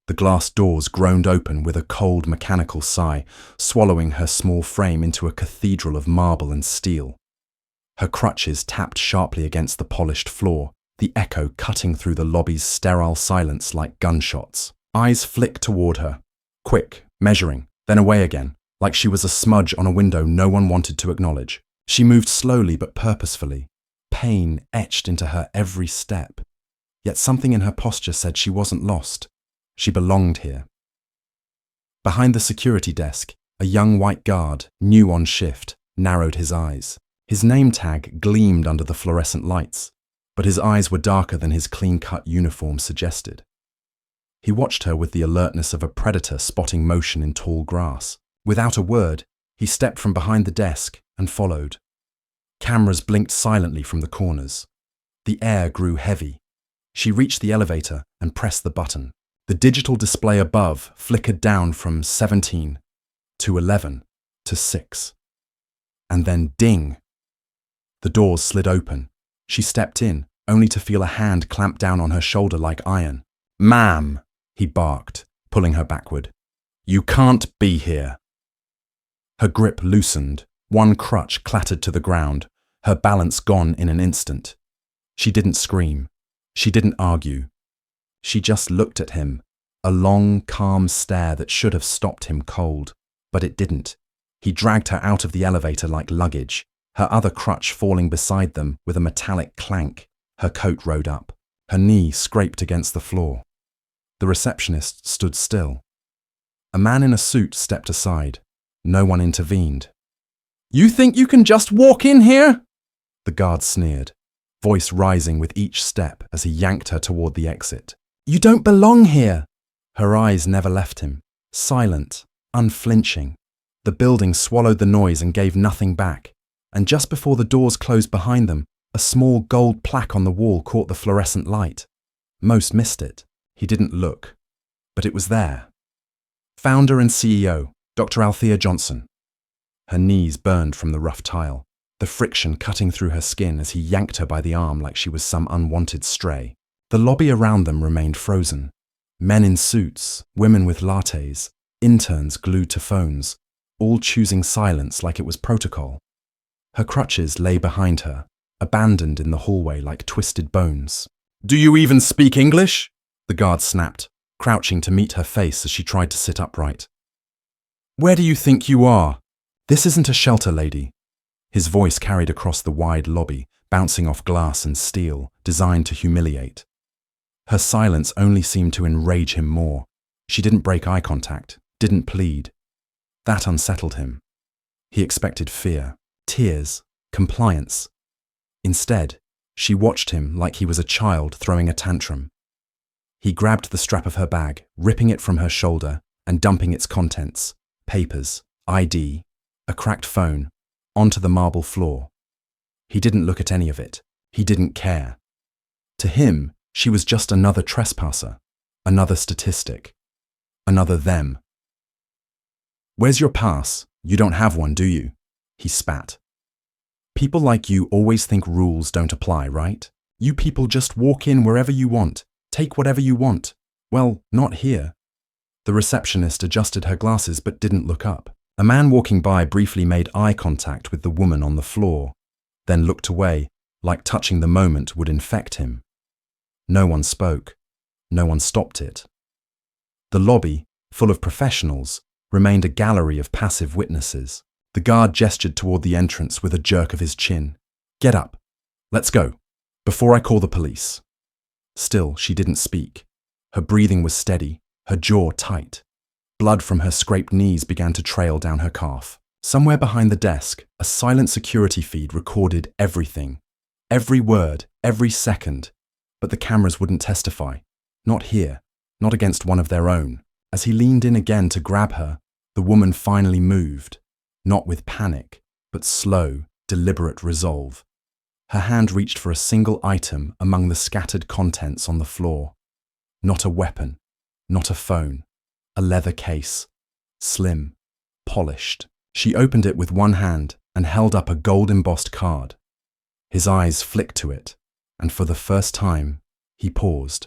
The glass doors groaned open with a cold mechanical sigh, swallowing her small frame into a cathedral of marble and steel. Her crutches tapped sharply against the polished floor, the echo cutting through the lobby's sterile silence like gunshots. Eyes flicked toward her, quick, measuring, then away again, like she was a smudge on a window no one wanted to acknowledge. She moved slowly but purposefully, pain etched into her every step. Yet something in her posture said she wasn't lost. She belonged here. Behind the security desk, a young white guard, new on shift, narrowed his eyes. His name tag gleamed under the fluorescent lights, but his eyes were darker than his clean-cut uniform suggested. He watched her with the alertness of a predator spotting motion in tall grass. Without a word, he stepped from behind the desk and followed. Cameras blinked silently from the corners. The air grew heavy. She reached the elevator and pressed the button. The digital display above flickered down from 17 to 11 to 6. And then ding! The doors slid open. She stepped in, only to feel a hand clamp down on her shoulder like iron. "Ma'am," he barked, pulling her backward. "You can't be here." Her grip loosened. One crutch clattered to the ground, her balance gone in an instant. She didn't scream. She didn't argue. She just looked at him, a long, calm stare that should have stopped him cold. But it didn't. He dragged her out of the elevator like luggage, her other crutch falling beside them with a metallic clank. Her coat rode up. Her knee scraped against the floor. The receptionist stood still. A man in a suit stepped aside. No one intervened. "You think you can just walk in here?" The guard sneered, voice rising with each step as he yanked her toward the exit. "You don't belong here." Her eyes never left him, silent, unflinching. The building swallowed the noise and gave nothing back, and just before the doors closed behind them, a small gold plaque on the wall caught the fluorescent light. Most missed it. He didn't look, but it was there. Founder and CEO, Dr. Althea Johnson. Her knees burned from the rough tile, the friction cutting through her skin as he yanked her by the arm like she was some unwanted stray. The lobby around them remained frozen. Men in suits, women with lattes, interns glued to phones, all choosing silence like it was protocol. Her crutches lay behind her, abandoned in the hallway like twisted bones. "Do you even speak English?" the guard snapped, crouching to meet her face as she tried to sit upright. "Where do you think you are? This isn't a shelter, lady." His voice carried across the wide lobby, bouncing off glass and steel, designed to humiliate. Her silence only seemed to enrage him more. She didn't break eye contact, didn't plead. That unsettled him. He expected fear, tears, compliance. Instead, she watched him like he was a child throwing a tantrum. He grabbed the strap of her bag, ripping it from her shoulder and dumping its contents, papers, ID, a cracked phone, onto the marble floor. He didn't look at any of it. He didn't care. To him, she was just another trespasser, another statistic, another them. "Where's your pass? You don't have one, do you?" he spat. "People like you always think rules don't apply, right? You people just walk in wherever you want, take whatever you want. Well, not here." The receptionist adjusted her glasses but didn't look up. A man walking by briefly made eye contact with the woman on the floor, then looked away, like touching the moment would infect him. No one spoke. No one stopped it. The lobby, full of professionals, remained a gallery of passive witnesses. The guard gestured toward the entrance with a jerk of his chin. "Get up. Let's go. Before I call the police." Still, she didn't speak. Her breathing was steady, her jaw tight. Blood from her scraped knees began to trail down her calf. Somewhere behind the desk, a silent security feed recorded everything. Every word, every second. But the cameras wouldn't testify. Not here, not against one of their own. As he leaned in again to grab her, the woman finally moved. Not with panic, but slow, deliberate resolve. Her hand reached for a single item among the scattered contents on the floor. Not a weapon, not a phone. A leather case, slim, polished. She opened it with one hand and held up a gold-embossed card. His eyes flicked to it, and for the first time, he paused,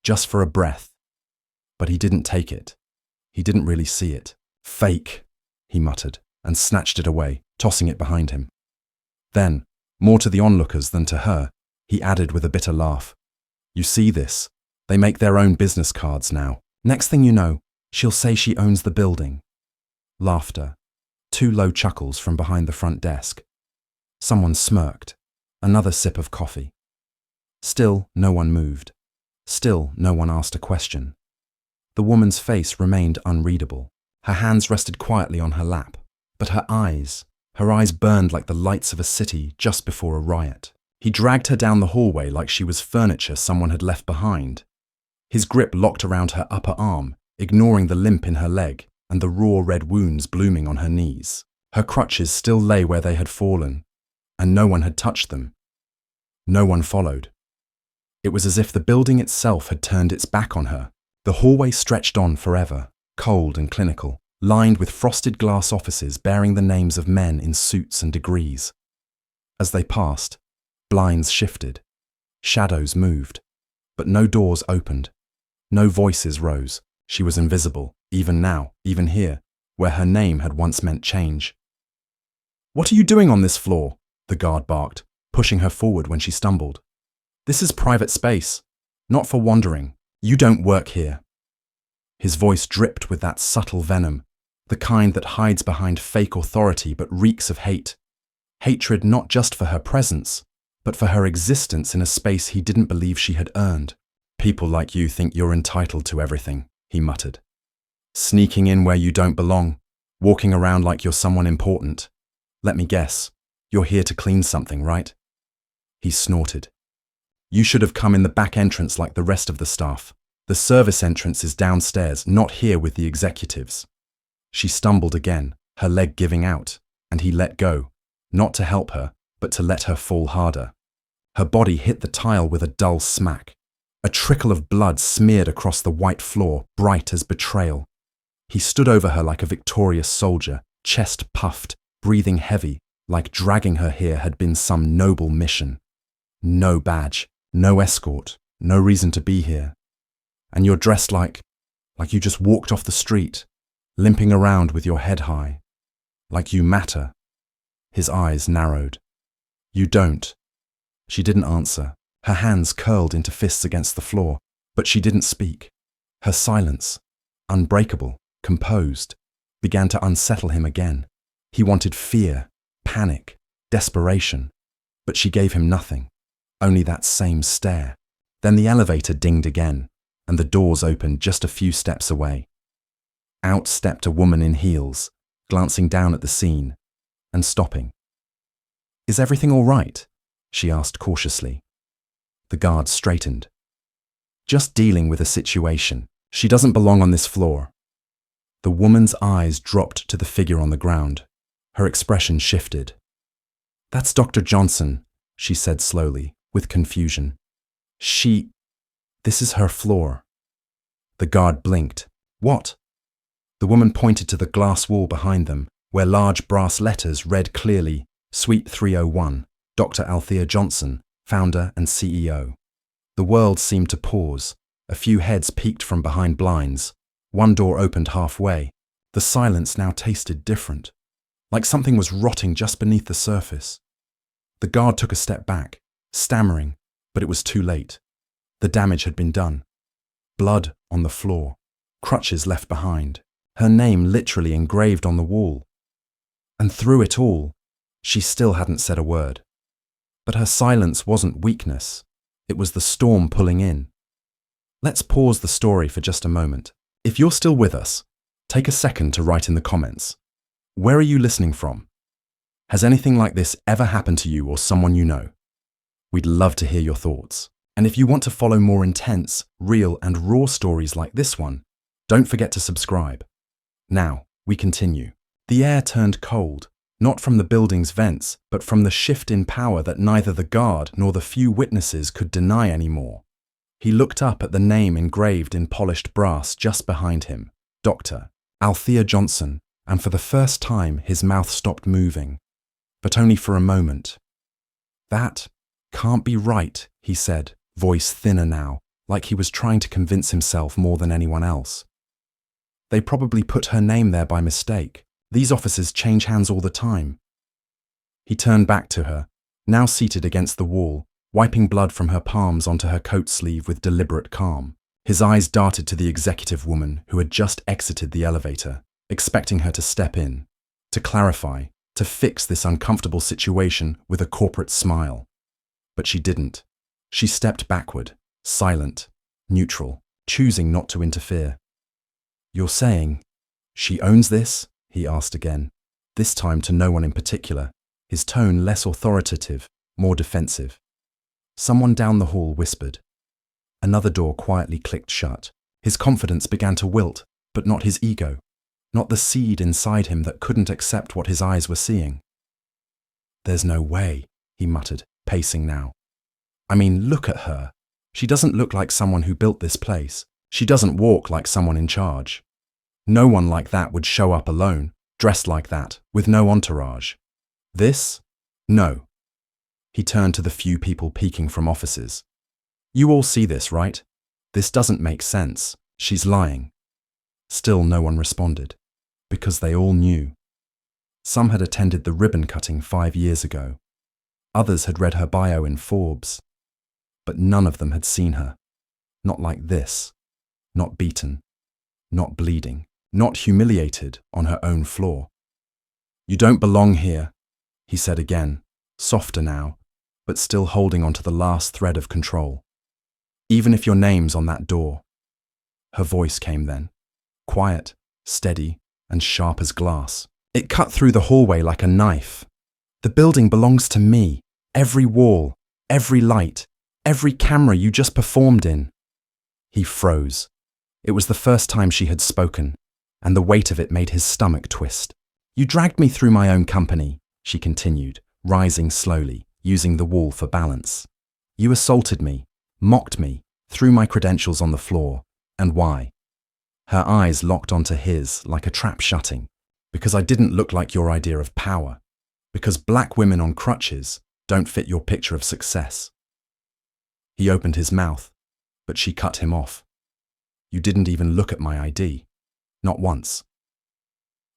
just for a breath. But he didn't take it. He didn't really see it. Fake, he muttered, and snatched it away, tossing it behind him. Then, more to the onlookers than to her, he added with a bitter laugh, "You see this? They make their own business cards now. Next thing you know, she'll say she owns the building." Laughter. 2 low chuckles from behind the front desk. Someone smirked. Another sip of coffee. Still, no one moved. Still, no one asked a question. The woman's face remained unreadable. Her hands rested quietly on her lap, but her eyes burned like the lights of a city just before a riot. He dragged her down the hallway like she was furniture someone had left behind. His grip locked around her upper arm, ignoring the limp in her leg and the raw red wounds blooming on her knees. Her crutches still lay where they had fallen, and no one had touched them. No one followed. It was as if the building itself had turned its back on her. The hallway stretched on forever, cold and clinical, lined with frosted glass offices bearing the names of men in suits and degrees. As they passed, blinds shifted, shadows moved, but no doors opened, no voices rose. She was invisible, even now, even here, where her name had once meant change. "What are you doing on this floor?" the guard barked, pushing her forward when she stumbled. "This is private space, not for wandering. You don't work here." His voice dripped with that subtle venom, the kind that hides behind fake authority but reeks of hate. Hatred not just for her presence, but for her existence in a space he didn't believe she had earned. "People like you think you're entitled to everything," he muttered. "Sneaking in where you don't belong, walking around like you're someone important. Let me guess, you're here to clean something, right?" He snorted. "You should have come in the back entrance like the rest of the staff. The service entrance is downstairs, not here with the executives." She stumbled again, her leg giving out, and he let go, not to help her, but to let her fall harder. Her body hit the tile with a dull smack. A trickle of blood smeared across the white floor, bright as betrayal. He stood over her like a victorious soldier, chest puffed, breathing heavy, like dragging her here had been some noble mission. "No badge, no escort, no reason to be here. And you're dressed like you just walked off the street, limping around with your head high. Like you matter." His eyes narrowed. "You don't." She didn't answer. Her hands curled into fists against the floor, but she didn't speak. Her silence, unbreakable, composed, began to unsettle him again. He wanted fear, panic, desperation, but she gave him nothing, only that same stare. Then the elevator dinged again, and the doors opened just a few steps away. Out stepped a woman in heels, glancing down at the scene, and stopping. "Is everything all right?" she asked cautiously. The guard straightened. "Just dealing with a situation. She doesn't belong on this floor." The woman's eyes dropped to the figure on the ground. Her expression shifted. "That's Dr. Johnson," she said slowly, with confusion. This is her floor." The guard blinked. "What?" The woman pointed to the glass wall behind them, where large brass letters read clearly, "Suite 301, Dr. Althea Johnson, founder and CEO." The world seemed to pause. A few heads peeked from behind blinds. One door opened halfway. The silence now tasted different, like something was rotting just beneath the surface. The guard took a step back, stammering, but it was too late. The damage had been done. Blood on the floor, crutches left behind, her name literally engraved on the wall. And through it all, she still hadn't said a word. But her silence wasn't weakness. It was the storm pulling in. Let's pause the story for just a moment. If you're still with us, take a second to write in the comments. Where are you listening from? Has anything like this ever happened to you or someone you know? We'd love to hear your thoughts. And if you want to follow more intense, real and raw stories like this one, don't forget to subscribe. Now, we continue. The air turned cold, not from the building's vents, but from the shift in power that neither the guard nor the few witnesses could deny anymore. He looked up at the name engraved in polished brass just behind him, Dr. Althea Johnson, and for the first time his mouth stopped moving, but only for a moment. "That can't be right," he said, voice thinner now, like he was trying to convince himself more than anyone else. They probably put her name there by mistake. These offices change hands all the time. He turned back to her, now seated against the wall, wiping blood from her palms onto her coat sleeve with deliberate calm. His eyes darted to the executive woman who had just exited the elevator, expecting her to step in, to clarify, to fix this uncomfortable situation with a corporate smile. But she didn't. She stepped backward, silent, neutral, choosing not to interfere. "You're saying she owns this?" he asked again, this time to no one in particular, his tone less authoritative, more defensive. Someone down the hall whispered. Another door quietly clicked shut. His confidence began to wilt, but not his ego, not the seed inside him that couldn't accept what his eyes were seeing. "There's no way," he muttered, pacing now. "I mean, look at her. She doesn't look like someone who built this place. She doesn't walk like someone in charge. No one like that would show up alone, dressed like that, with no entourage. This? No." He turned to the few people peeking from offices. "You all see this, right? This doesn't make sense. She's lying." Still no one responded, because they all knew. Some had attended the ribbon cutting 5 years ago. Others had read her bio in Forbes. But none of them had seen her. Not like this. Not beaten. Not bleeding. Not humiliated on her own floor. "You don't belong here," he said again, softer now, but still holding on to the last thread of control. "Even if your name's on that door." Her voice came then, quiet, steady, and sharp as glass. It cut through the hallway like a knife. "The building belongs to me. Every wall, every light, every camera you just performed in." He froze. It was the first time she had spoken, and the weight of it made his stomach twist. "You dragged me through my own company," she continued, rising slowly, using the wall for balance. "You assaulted me, mocked me, threw my credentials on the floor. And why?" Her eyes locked onto his like a trap shutting. "Because I didn't look like your idea of power. Because black women on crutches don't fit your picture of success." He opened his mouth, but she cut him off. "You didn't even look at my ID. Not once."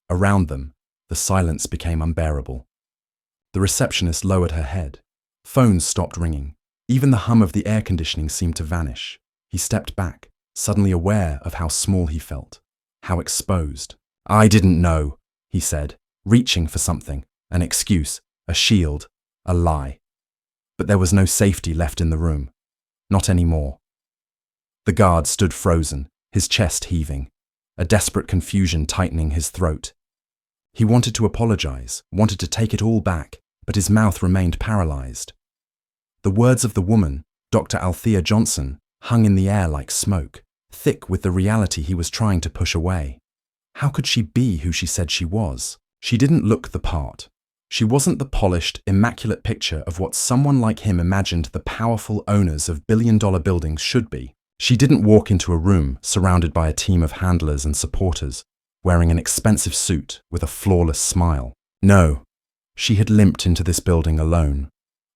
Around them, the silence became unbearable. The receptionist lowered her head. Phones stopped ringing. Even the hum of the air conditioning seemed to vanish. He stepped back, suddenly aware of how small he felt, how exposed. "I didn't know," he said, reaching for something, an excuse, a shield, a lie. But there was no safety left in the room. Not anymore. The guard stood frozen, his chest heaving, a desperate confusion tightening his throat. He wanted to apologize, wanted to take it all back, but his mouth remained paralyzed. The words of the woman, Dr. Althea Johnson, hung in the air like smoke, thick with the reality he was trying to push away. How could she be who she said she was? She didn't look the part. She wasn't the polished, immaculate picture of what someone like him imagined the powerful owners of billion-dollar buildings should be. She didn't walk into a room surrounded by a team of handlers and supporters, wearing an expensive suit with a flawless smile. No, she had limped into this building alone,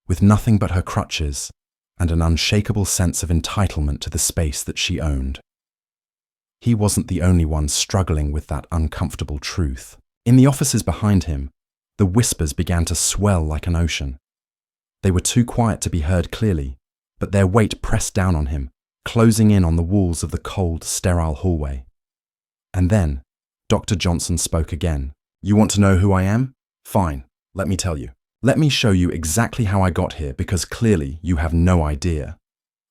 with nothing but her crutches and an unshakable sense of entitlement to the space that she owned. He wasn't the only one struggling with that uncomfortable truth. In the offices behind him, the whispers began to swell like an ocean. They were too quiet to be heard clearly, but their weight pressed down on him, closing in on the walls of the cold, sterile hallway. And then, Dr. Johnson spoke again. "You want to know who I am? Fine, let me tell you. Let me show you exactly how I got here, because clearly you have no idea."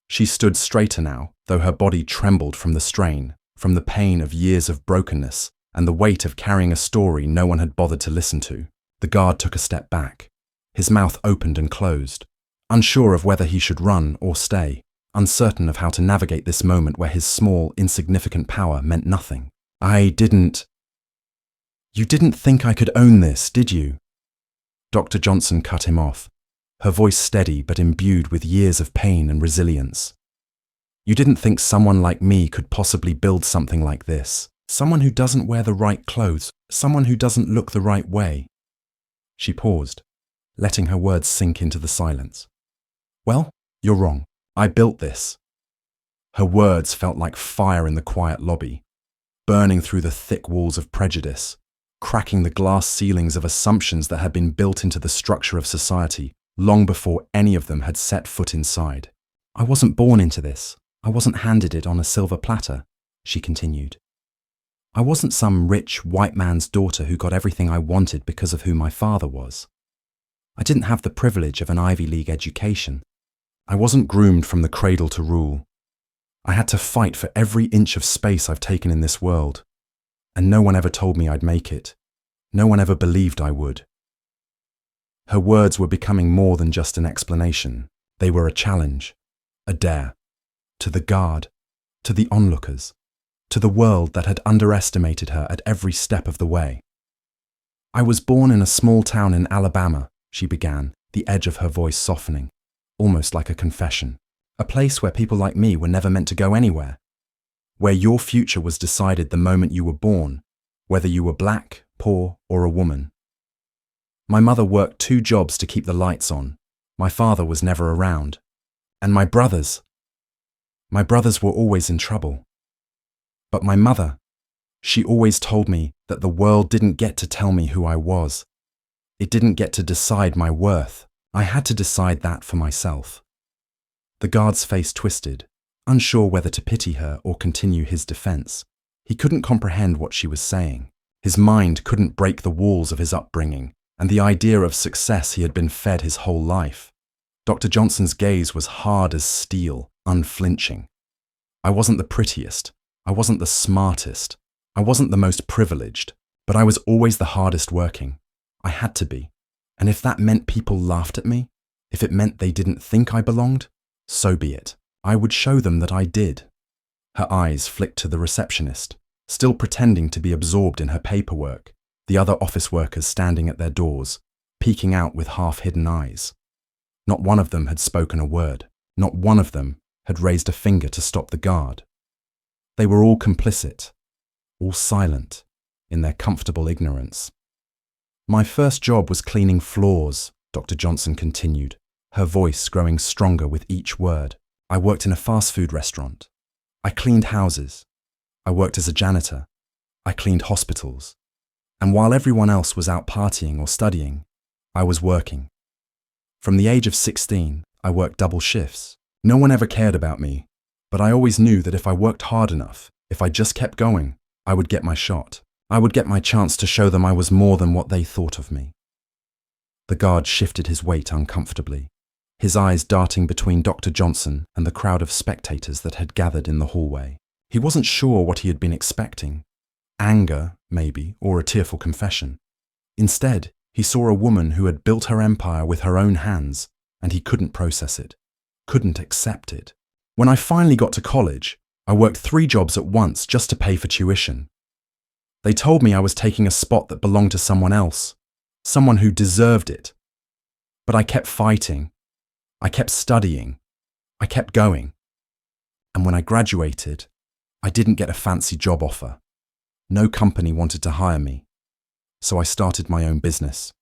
She stood straighter now, though her body trembled from the strain, from the pain of years of brokenness, and the weight of carrying a story no one had bothered to listen to. The guard took a step back. His mouth opened and closed, unsure of whether he should run or stay, uncertain of how to navigate this moment where his small, insignificant power meant nothing. "You didn't think I could own this, did you?" Dr. Johnson cut him off, her voice steady but imbued with years of pain and resilience. "You didn't think someone like me could possibly build something like this? Someone who doesn't wear the right clothes, someone who doesn't look the right way?" She paused, letting her words sink into the silence. "Well, you're wrong. I built this." Her words felt like fire in the quiet lobby, burning through the thick walls of prejudice, cracking the glass ceilings of assumptions that had been built into the structure of society long before any of them had set foot inside. "I wasn't born into this. I wasn't handed it on a silver platter," she continued. "I wasn't some rich white man's daughter who got everything I wanted because of who my father was. I didn't have the privilege of an Ivy League education. I wasn't groomed from the cradle to rule. I had to fight for every inch of space I've taken in this world, and no one ever told me I'd make it. No one ever believed I would." Her words were becoming more than just an explanation. They were a challenge, a dare, to the guard, to the onlookers, to the world that had underestimated her at every step of the way. "I was born in a small town in Alabama," she began, the edge of her voice softening, almost like a confession. "A place where people like me were never meant to go anywhere. Where your future was decided the moment you were born, whether you were black, poor, or a woman. My mother worked 2 jobs to keep the lights on. My father was never around. And my brothers were always in trouble. But my mother, she always told me that the world didn't get to tell me who I was. It didn't get to decide my worth. I had to decide that for myself." The guard's face twisted, unsure whether to pity her or continue his defense. He couldn't comprehend what she was saying. His mind couldn't break the walls of his upbringing and the idea of success he had been fed his whole life. Dr. Johnson's gaze was hard as steel, unflinching. "I wasn't the prettiest. I wasn't the smartest. I wasn't the most privileged, but I was always the hardest working. I had to be. And if that meant people laughed at me, if it meant they didn't think I belonged, so be it. I would show them that I did." Her eyes flicked to the receptionist, still pretending to be absorbed in her paperwork, the other office workers standing at their doors, peeking out with half-hidden eyes. Not one of them had spoken a word. Not one of them had raised a finger to stop the guard. They were all complicit, all silent, in their comfortable ignorance. "My first job was cleaning floors," Dr. Johnson continued, her voice growing stronger with each word. "I worked in a fast food restaurant. I cleaned houses. I worked as a janitor. I cleaned hospitals. And while everyone else was out partying or studying, I was working. From the age of 16, I worked double shifts. No one ever cared about me, but I always knew that if I worked hard enough, if I just kept going, I would get my shot. I would get my chance to show them I was more than what they thought of me." The guard shifted his weight uncomfortably, his eyes darting between Dr. Johnson and the crowd of spectators that had gathered in the hallway. He wasn't sure what he had been expecting. Anger, maybe, or a tearful confession. Instead, he saw a woman who had built her empire with her own hands, and he couldn't process it, couldn't accept it. "When I finally got to college, I worked 3 jobs at once just to pay for tuition. They told me I was taking a spot that belonged to someone else, someone who deserved it. But I kept fighting. I kept studying. I kept going. And when I graduated, I didn't get a fancy job offer. No company wanted to hire me. So I started my own business."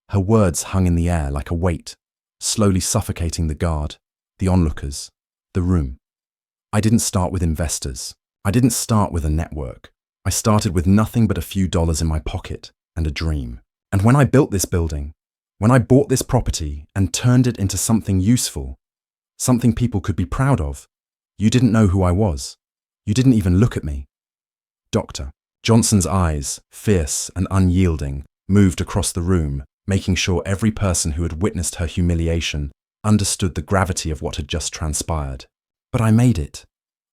Her words hung in the air like a weight, slowly suffocating the guard, the onlookers, the room. "I didn't start with investors. I didn't start with a network. I started with nothing but a few dollars in my pocket and a dream. And when I built this building, when I bought this property and turned it into something useful, something people could be proud of, you didn't know who I was. You didn't even look at me." Dr. Johnson's eyes, fierce and unyielding, moved across the room, making sure every person who had witnessed her humiliation understood the gravity of what had just transpired. "But I made it,"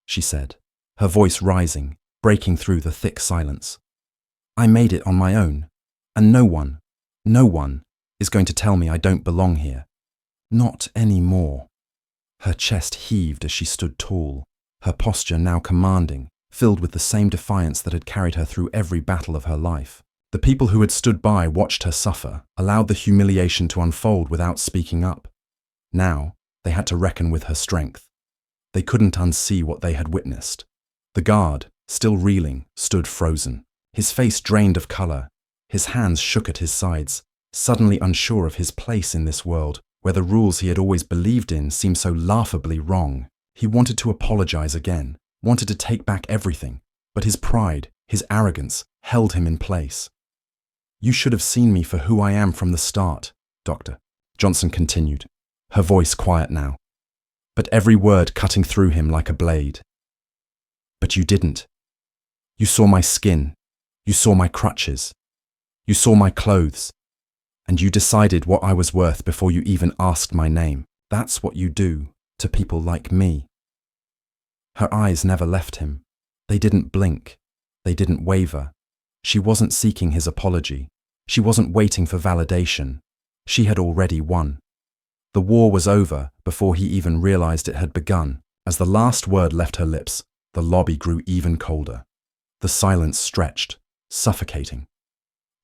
she said, her voice rising, breaking through the thick silence. "I made it on my own, and no one is going to tell me I don't belong here. Not anymore." Her chest heaved as she stood tall, her posture now commanding, filled with the same defiance that had carried her through every battle of her life. The people who had stood by watched her suffer, allowed the humiliation to unfold without speaking up. Now, they had to reckon with her strength. They couldn't unsee what they had witnessed. The guard, still reeling, stood frozen, his face drained of colour, his hands shook at his sides, suddenly unsure of his place in this world where the rules he had always believed in seemed so laughably wrong. He wanted to apologize again, wanted to take back everything, but his pride, his arrogance, held him in place. "You should have seen me for who I am from the start, Doctor," Johnson continued, her voice quiet now, but every word cutting through him like a blade. "But you didn't. You saw my skin, you saw my crutches, you saw my clothes, and you decided what I was worth before you even asked my name. That's what you do to people like me." Her eyes never left him. They didn't blink. They didn't waver. She wasn't seeking his apology. She wasn't waiting for validation. She had already won. The war was over before he even realized it had begun. As the last word left her lips, the lobby grew even colder. The silence stretched, suffocating.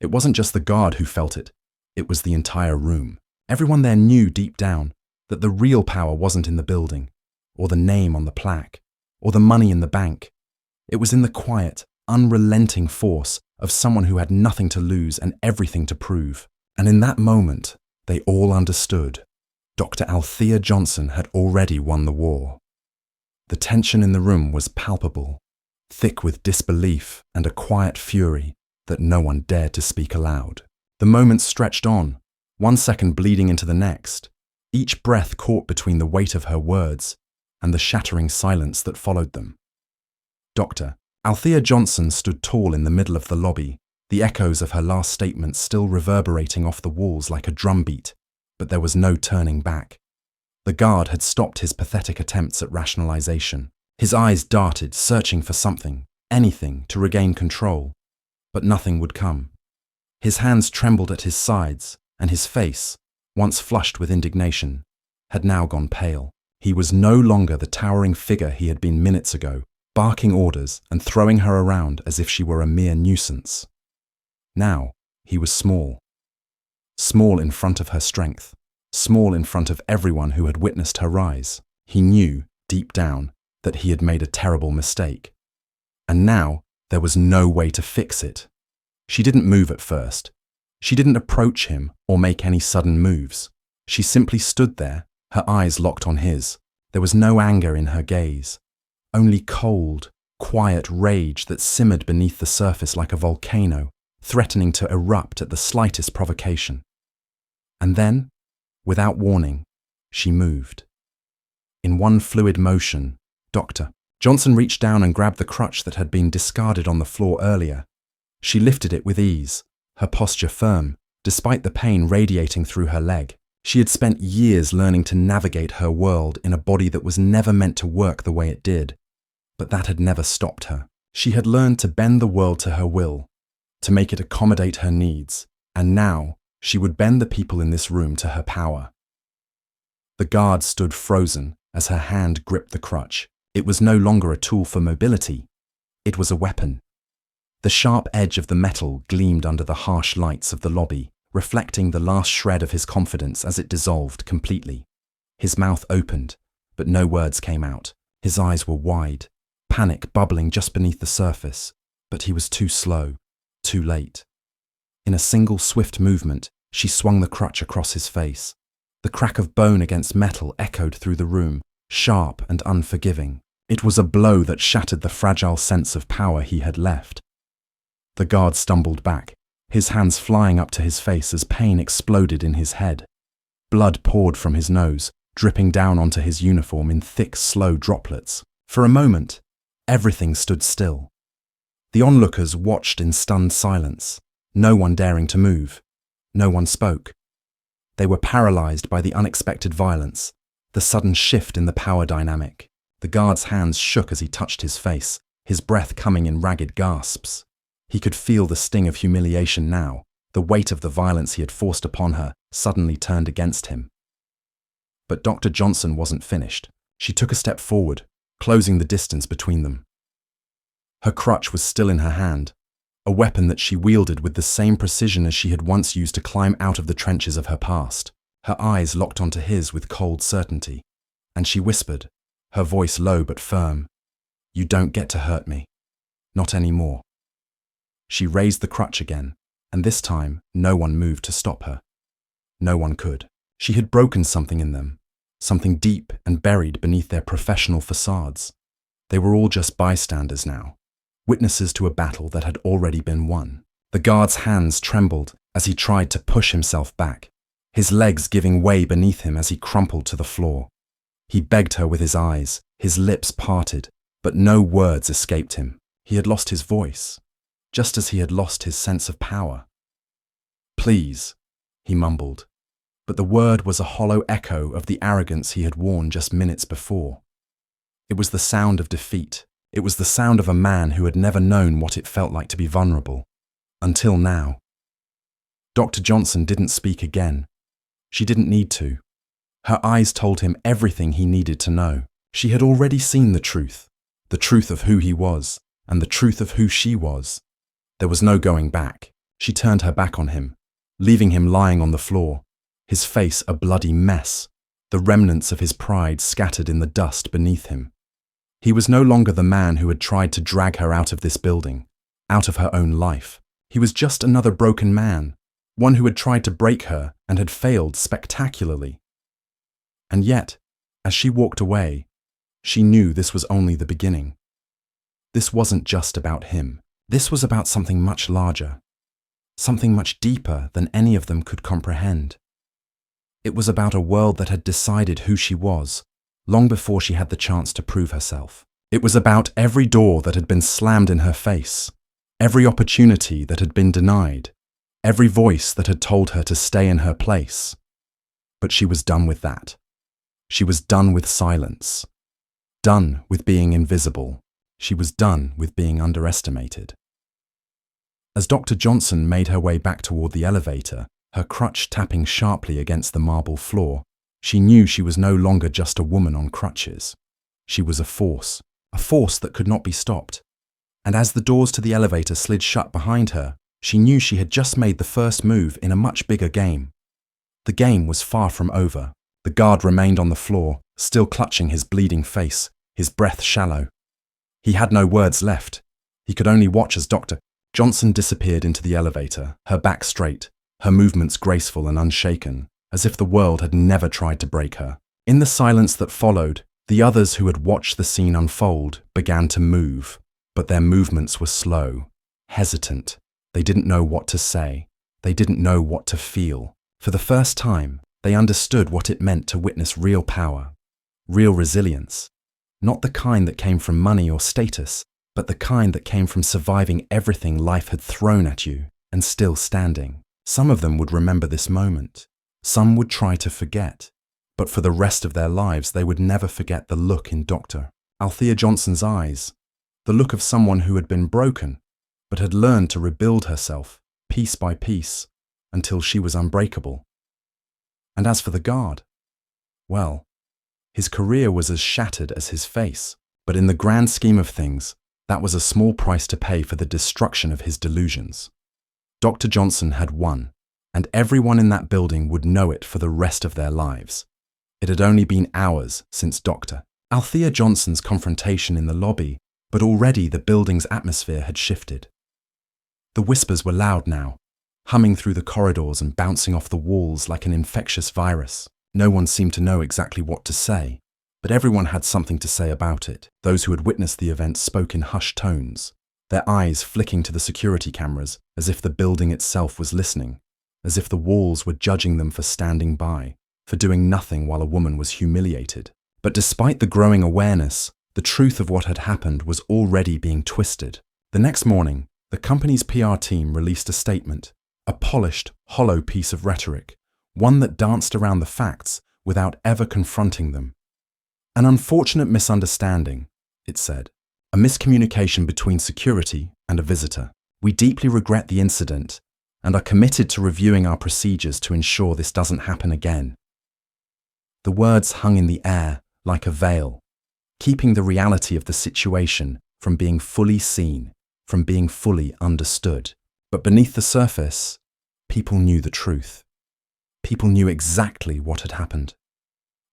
It wasn't just the guard who felt it. It was the entire room. Everyone there knew deep down that the real power wasn't in the building, or the name on the plaque, or the money in the bank. It was in the quiet, unrelenting force of someone who had nothing to lose and everything to prove. And in that moment, they all understood. Dr. Althea Johnson had already won the war. The tension in the room was palpable, thick with disbelief and a quiet fury that no one dared to speak aloud. The moments stretched on, 1 second bleeding into the next, each breath caught between the weight of her words and the shattering silence that followed them. Dr. Althea Johnson stood tall in the middle of the lobby, the echoes of her last statement still reverberating off the walls like a drumbeat, but there was no turning back. The guard had stopped his pathetic attempts at rationalization. His eyes darted, searching for something, anything, to regain control, but nothing would come. His hands trembled at his sides, and his face, once flushed with indignation, had now gone pale. He was no longer the towering figure he had been minutes ago, barking orders and throwing her around as if she were a mere nuisance. Now, he was small. Small in front of her strength, small in front of everyone who had witnessed her rise. He knew, deep down, that he had made a terrible mistake. And now, there was no way to fix it. She didn't move at first. She didn't approach him or make any sudden moves. She simply stood there, her eyes locked on his. There was no anger in her gaze, only cold, quiet rage that simmered beneath the surface like a volcano, threatening to erupt at the slightest provocation. And then, without warning, she moved. In one fluid motion, Dr. Johnson reached down and grabbed the crutch that had been discarded on the floor earlier. She lifted it with ease, her posture firm, despite the pain radiating through her leg. She had spent years learning to navigate her world in a body that was never meant to work the way it did, but that had never stopped her. She had learned to bend the world to her will, to make it accommodate her needs, and now she would bend the people in this room to her power. The guard stood frozen as her hand gripped the crutch. It was no longer a tool for mobility. It was a weapon. The sharp edge of the metal gleamed under the harsh lights of the lobby, reflecting the last shred of his confidence as it dissolved completely. His mouth opened, but no words came out. His eyes were wide, panic bubbling just beneath the surface, but he was too slow, too late. In a single swift movement, she swung the crutch across his face. The crack of bone against metal echoed through the room, sharp and unforgiving. It was a blow that shattered the fragile sense of power he had left. The guard stumbled back, his hands flying up to his face as pain exploded in his head. Blood poured from his nose, dripping down onto his uniform in thick, slow droplets. For a moment, everything stood still. The onlookers watched in stunned silence, no one daring to move. No one spoke. They were paralyzed by the unexpected violence, the sudden shift in the power dynamic. The guard's hands shook as he touched his face, his breath coming in ragged gasps. He could feel the sting of humiliation now, the weight of the violence he had forced upon her suddenly turned against him. But Dr. Johnson wasn't finished. She took a step forward, closing the distance between them. Her crutch was still in her hand, a weapon that she wielded with the same precision as she had once used to climb out of the trenches of her past. Her eyes locked onto his with cold certainty, and she whispered, her voice low but firm, "You don't get to hurt me. Not anymore." She raised the crutch again, and this time no one moved to stop her. No one could. She had broken something in them, something deep and buried beneath their professional facades. They were all just bystanders now, witnesses to a battle that had already been won. The guard's hands trembled as he tried to push himself back, his legs giving way beneath him as he crumpled to the floor. He begged her with his eyes, his lips parted, but no words escaped him. He had lost his voice, just as he had lost his sense of power. "Please," he mumbled, but the word was a hollow echo of the arrogance he had worn just minutes before. It was the sound of defeat. It was the sound of a man who had never known what it felt like to be vulnerable. Until now. Dr. Johnson didn't speak again. She didn't need to. Her eyes told him everything he needed to know. She had already seen the truth of who he was, and the truth of who she was. There was no going back. She turned her back on him, leaving him lying on the floor, his face a bloody mess, the remnants of his pride scattered in the dust beneath him. He was no longer the man who had tried to drag her out of this building, out of her own life. He was just another broken man, one who had tried to break her and had failed spectacularly. And yet, as she walked away, she knew this was only the beginning. This wasn't just about him. This was about something much larger, something much deeper than any of them could comprehend. It was about a world that had decided who she was, long before she had the chance to prove herself. It was about every door that had been slammed in her face, every opportunity that had been denied, every voice that had told her to stay in her place. But she was done with that. She was done with silence, done with being invisible. She was done with being underestimated. As Dr. Johnson made her way back toward the elevator, her crutch tapping sharply against the marble floor, she knew she was no longer just a woman on crutches. She was a force that could not be stopped. And as the doors to the elevator slid shut behind her, she knew she had just made the first move in a much bigger game. The game was far from over. The guard remained on the floor, still clutching his bleeding face, his breath shallow. He had no words left. He could only watch as Dr. Johnson disappeared into the elevator, her back straight, her movements graceful and unshaken, as if the world had never tried to break her. In the silence that followed, the others who had watched the scene unfold began to move, but their movements were slow, hesitant. They didn't know what to say. They didn't know what to feel. For the first time, they understood what it meant to witness real power, real resilience. Not the kind that came from money or status, but the kind that came from surviving everything life had thrown at you and still standing. Some of them would remember this moment. Some would try to forget. But for the rest of their lives, they would never forget the look in Dr. Althea Johnson's eyes, the look of someone who had been broken, but had learned to rebuild herself, piece by piece, until she was unbreakable. And as for the guard, well, his career was as shattered as his face, but in the grand scheme of things, that was a small price to pay for the destruction of his delusions. Dr. Johnson had won, and everyone in that building would know it for the rest of their lives. It had only been hours since Dr. Althea Johnson's confrontation in the lobby, but already the building's atmosphere had shifted. The whispers were loud now, humming through the corridors and bouncing off the walls like an infectious virus. No one seemed to know exactly what to say, but everyone had something to say about it. Those who had witnessed the event spoke in hushed tones, their eyes flicking to the security cameras as if the building itself was listening, as if the walls were judging them for standing by, for doing nothing while a woman was humiliated. But despite the growing awareness, the truth of what had happened was already being twisted. The next morning, the company's PR team released a statement, a polished, hollow piece of rhetoric, one that danced around the facts without ever confronting them. An unfortunate misunderstanding, it said, a miscommunication between security and a visitor. We deeply regret the incident and are committed to reviewing our procedures to ensure this doesn't happen again. The words hung in the air like a veil, keeping the reality of the situation from being fully seen, from being fully understood. But beneath the surface, people knew the truth. People knew exactly what had happened.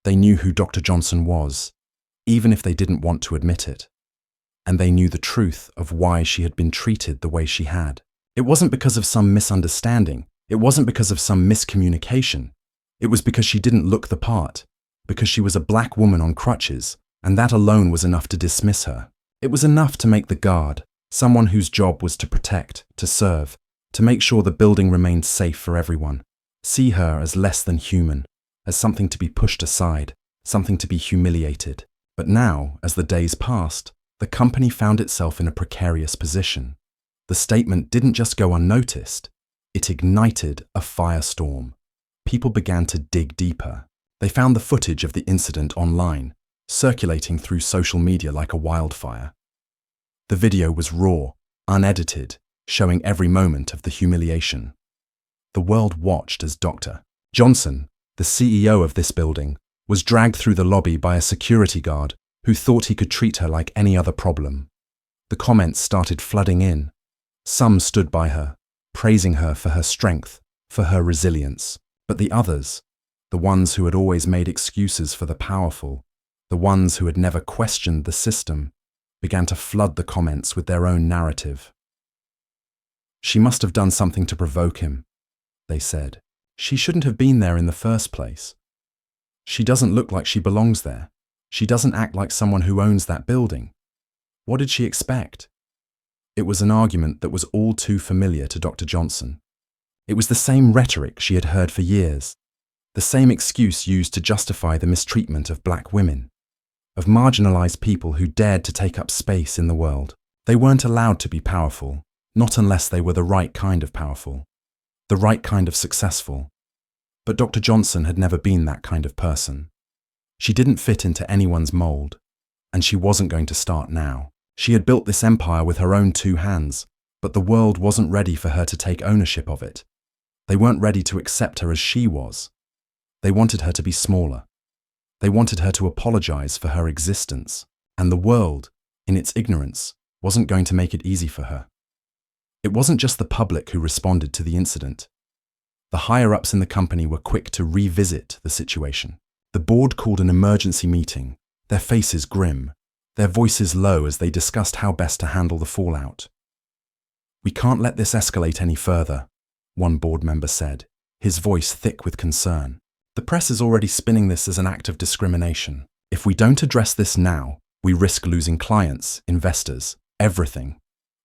They knew who Dr. Johnson was, even if they didn't want to admit it. And they knew the truth of why she had been treated the way she had. It wasn't because of some misunderstanding. It wasn't because of some miscommunication. It was because she didn't look the part. because she was a black woman on crutches, and that alone was enough to dismiss her. It was enough to make the guard, someone whose job was to protect, to serve, to make sure the building remained safe for everyone, see her as less than human, as something to be pushed aside, something to be humiliated. But now, as the days passed, the company found itself in a precarious position. The statement didn't just go unnoticed, it ignited a firestorm. People began to dig deeper. They found the footage of the incident online, circulating through social media like a wildfire. The video was raw, unedited, showing every moment of the humiliation. The world watched as Dr. Johnson, the CEO of this building, was dragged through the lobby by a security guard who thought he could treat her like any other problem. The comments started flooding in. Some stood by her, praising her for her strength, for her resilience. But the others, the ones who had always made excuses for the powerful, the ones who had never questioned the system, began to flood the comments with their own narrative. She must have done something to provoke him, they said. She shouldn't have been there in the first place. She doesn't look like she belongs there. She doesn't act like someone who owns that building. What did she expect? It was an argument that was all too familiar to Dr. Johnson. It was the same rhetoric she had heard for years, the same excuse used to justify the mistreatment of black women, of marginalized people who dared to take up space in the world. They weren't allowed to be powerful, not unless they were the right kind of powerful, the right kind of successful. But Dr. Johnson had never been that kind of person. She didn't fit into anyone's mold, and she wasn't going to start now. She had built this empire with her own two hands, but the world wasn't ready for her to take ownership of it. They weren't ready to accept her as she was. They wanted her to be smaller. They wanted her to apologize for her existence, and the world, in its ignorance, wasn't going to make it easy for her. It wasn't just the public who responded to the incident. The higher-ups in the company were quick to revisit the situation. The board called an emergency meeting, their faces grim, their voices low as they discussed how best to handle the fallout. "We can't let this escalate any further," one board member said, his voice thick with concern. "The press is already spinning this as an act of discrimination. If we don't address this now, we risk losing clients, investors, everything."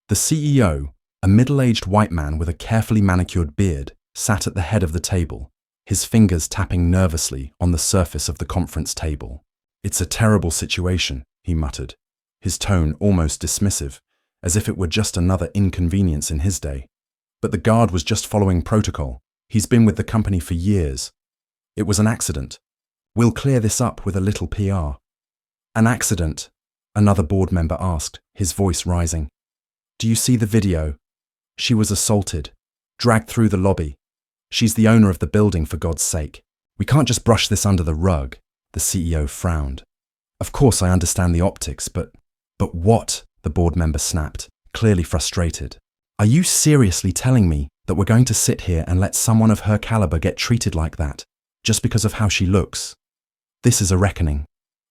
The CEO, a middle-aged white man with a carefully manicured beard, sat at the head of the table, his fingers tapping nervously on the surface of the conference table. "It's a terrible situation," he muttered, his tone almost dismissive, as if it were just another inconvenience in his day. "But the guard was just following protocol. He's been with the company for years. It was an accident. We'll clear this up with a little PR." "An accident?" another board member asked, his voice rising. "Do you see the video? She was assaulted, dragged through the lobby. She's the owner of the building, for God's sake. We can't just brush this under the rug." The CEO frowned. "Of course I understand the optics, but what?" the board member snapped, clearly frustrated. "Are you seriously telling me that we're going to sit here and let someone of her caliber get treated like that, just because of how she looks? This is a reckoning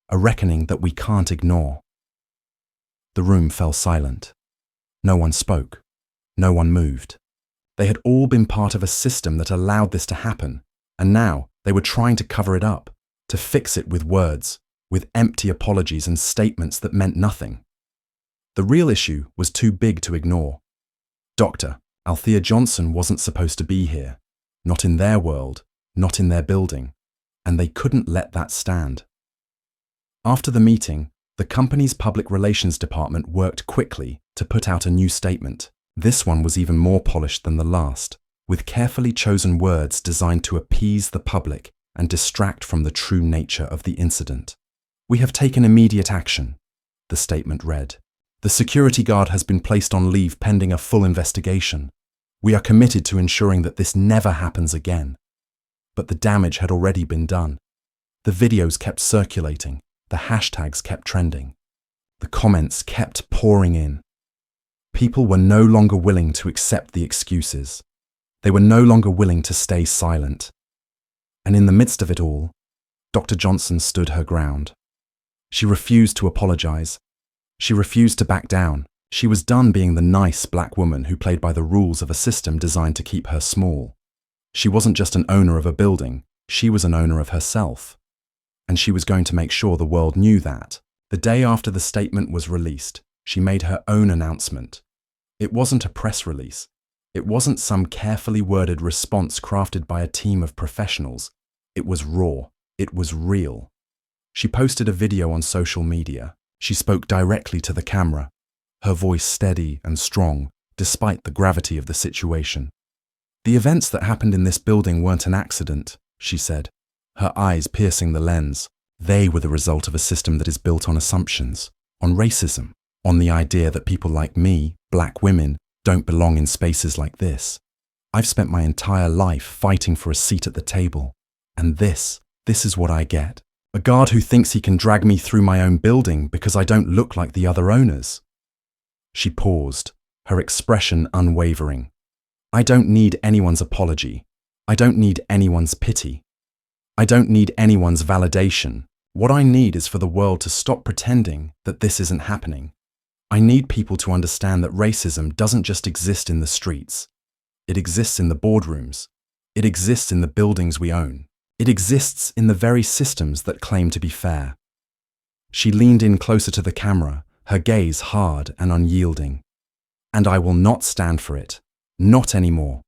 that we can't ignore." The room fell silent. No one spoke. No one moved. They had all been part of a system that allowed this to happen, and now they were trying to cover it up, to fix it with words, with empty apologies and statements that meant nothing. The real issue was too big to ignore. Dr. Althea Johnson wasn't supposed to be here, not in their world, not in their building, and they couldn't let that stand. After the meeting, the company's public relations department worked quickly to put out a new statement. This one was even more polished than the last, with carefully chosen words designed to appease the public and distract from the true nature of the incident. "We have taken immediate action," the statement read. "The security guard has been placed on leave pending a full investigation. We are committed to ensuring that this never happens again." But the damage had already been done. The videos kept circulating, the hashtags kept trending. The comments kept pouring in. People were no longer willing to accept the excuses. They were no longer willing to stay silent. And in the midst of it all, Dr. Johnson stood her ground. She refused to apologize. She refused to back down. She was done being the nice black woman who played by the rules of a system designed to keep her small. She wasn't just an owner of a building, she was an owner of herself. and she was going to make sure the world knew that. The day after the statement was released, she made her own announcement. It wasn't a press release. It wasn't some carefully worded response crafted by a team of professionals. It was raw. It was real. She posted a video on social media. She spoke directly to the camera, her voice steady and strong, despite the gravity of the situation. "The events that happened in this building weren't an accident," she said, her eyes piercing the lens. "They were the result of a system that is built on assumptions, on racism, on the idea that people like me, black women, don't belong in spaces like this. I've spent my entire life fighting for a seat at the table, and this is what I get. A guard who thinks he can drag me through my own building because I don't look like the other owners." She paused, her expression unwavering. "I don't need anyone's apology. I don't need anyone's pity. I don't need anyone's validation. What I need is for the world to stop pretending that this isn't happening. I need people to understand that racism doesn't just exist in the streets. It exists in the boardrooms. It exists in the buildings we own. It exists in the very systems that claim to be fair." She leaned in closer to the camera, her gaze hard and unyielding. "And I will not stand for it. Not anymore."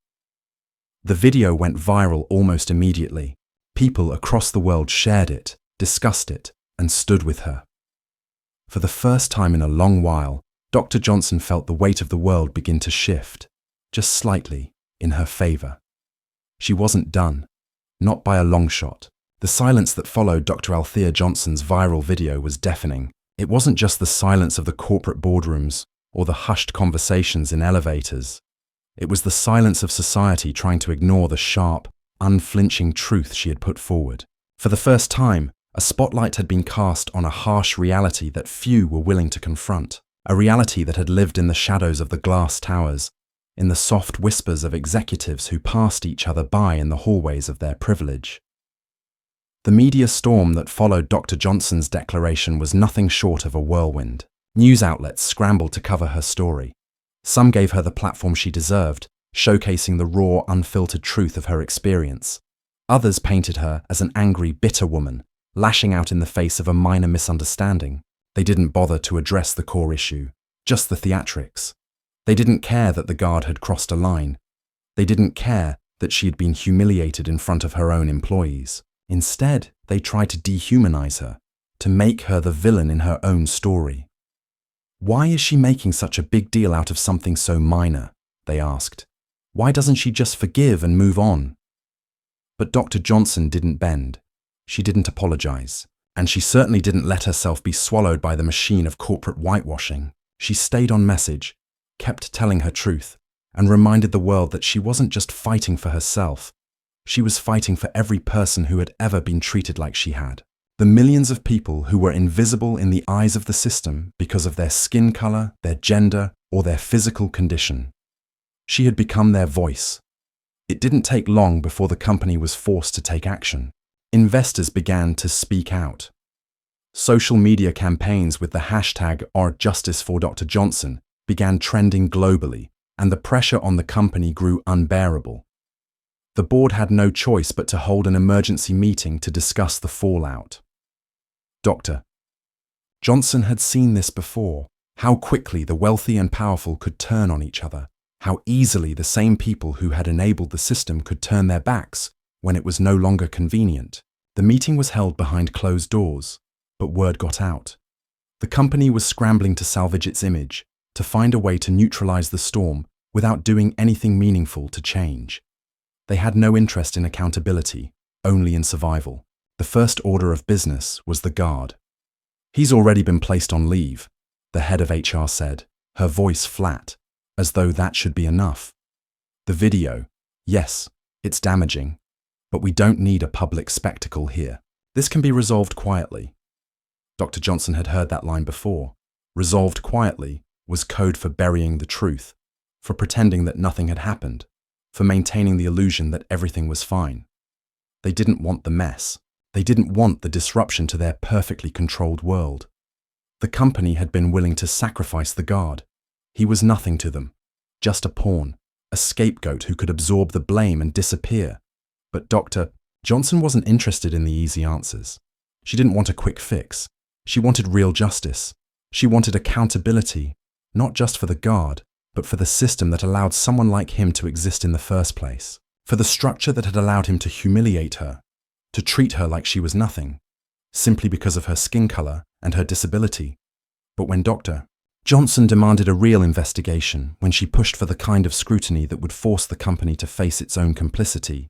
The video went viral almost immediately. People across the world shared it, discussed it, and stood with her. For the first time in a long while, Dr. Johnson felt the weight of the world begin to shift, just slightly, in her favor. She wasn't done. Not by a long shot. The silence that followed Dr. Althea Johnson's viral video was deafening. It wasn't just the silence of the corporate boardrooms or the hushed conversations in elevators. It was the silence of society trying to ignore the sharp, unflinching truth she had put forward. For the first time, a spotlight had been cast on a harsh reality that few were willing to confront. A reality that had lived in the shadows of the glass towers, in the soft whispers of executives who passed each other by in the hallways of their privilege. The media storm that followed Dr. Johnson's declaration was nothing short of a whirlwind. News outlets scrambled to cover her story. Some gave her the platform she deserved, showcasing the raw, unfiltered truth of her experience. Others painted her as an angry, bitter woman, lashing out in the face of a minor misunderstanding. They didn't bother to address the core issue, just the theatrics. They didn't care that the guard had crossed a line. They didn't care that she had been humiliated in front of her own employees. Instead, they tried to dehumanize her, to make her the villain in her own story. "Why is she making such a big deal out of something so minor?" they asked. "Why doesn't she just forgive and move on?" But Dr. Johnson didn't bend. She didn't apologize. And she certainly didn't let herself be swallowed by the machine of corporate whitewashing. She stayed on message, kept telling her truth, and reminded the world that she wasn't just fighting for herself. She was fighting for every person who had ever been treated like she had. The millions of people who were invisible in the eyes of the system because of their skin color, their gender, or their physical condition. She had become their voice. It didn't take long before the company was forced to take action. Investors began to speak out. Social media campaigns with the hashtag #JusticeForDrJohnson began trending globally, and the pressure on the company grew unbearable. The board had no choice but to hold an emergency meeting to discuss the fallout. Dr. Johnson had seen this before, how quickly the wealthy and powerful could turn on each other, how easily the same people who had enabled the system could turn their backs when it was no longer convenient. The meeting was held behind closed doors, but word got out. The company was scrambling to salvage its image, to find a way to neutralize the storm without doing anything meaningful to change. They had no interest in accountability, only in survival. The first order of business was the guard. "He's already been placed on leave," the head of HR said, her voice flat, as though that should be enough. The video, yes, it's damaging, but we don't need a public spectacle here. This can be resolved quietly. Dr. Johnson had heard that line before. Resolved quietly was code for burying the truth, for pretending that nothing had happened, for maintaining the illusion that everything was fine. They didn't want the mess. They didn't want the disruption to their perfectly controlled world. The company had been willing to sacrifice the guard. He was nothing to them, just a pawn, a scapegoat who could absorb the blame and disappear. But Dr. Johnson wasn't interested in the easy answers. She didn't want a quick fix. She wanted real justice. She wanted accountability, not just for the guard, but for the system that allowed someone like him to exist in the first place, for the structure that had allowed him to humiliate her, to treat her like she was nothing, simply because of her skin color and her disability. But when Dr. Johnson demanded a real investigation, when she pushed for the kind of scrutiny that would force the company to face its own complicity,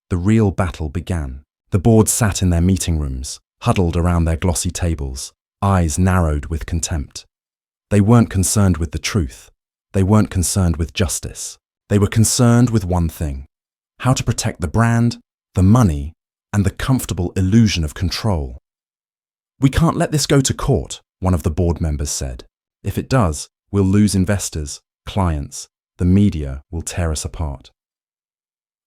the real battle began. The board sat in their meeting rooms, huddled around their glossy tables, eyes narrowed with contempt. They weren't concerned with the truth. They weren't concerned with justice. They were concerned with one thing: how to protect the brand, the money, and the comfortable illusion of control. "We can't let this go to court," one of the board members said. "If it does, we'll lose investors, clients, the media will tear us apart.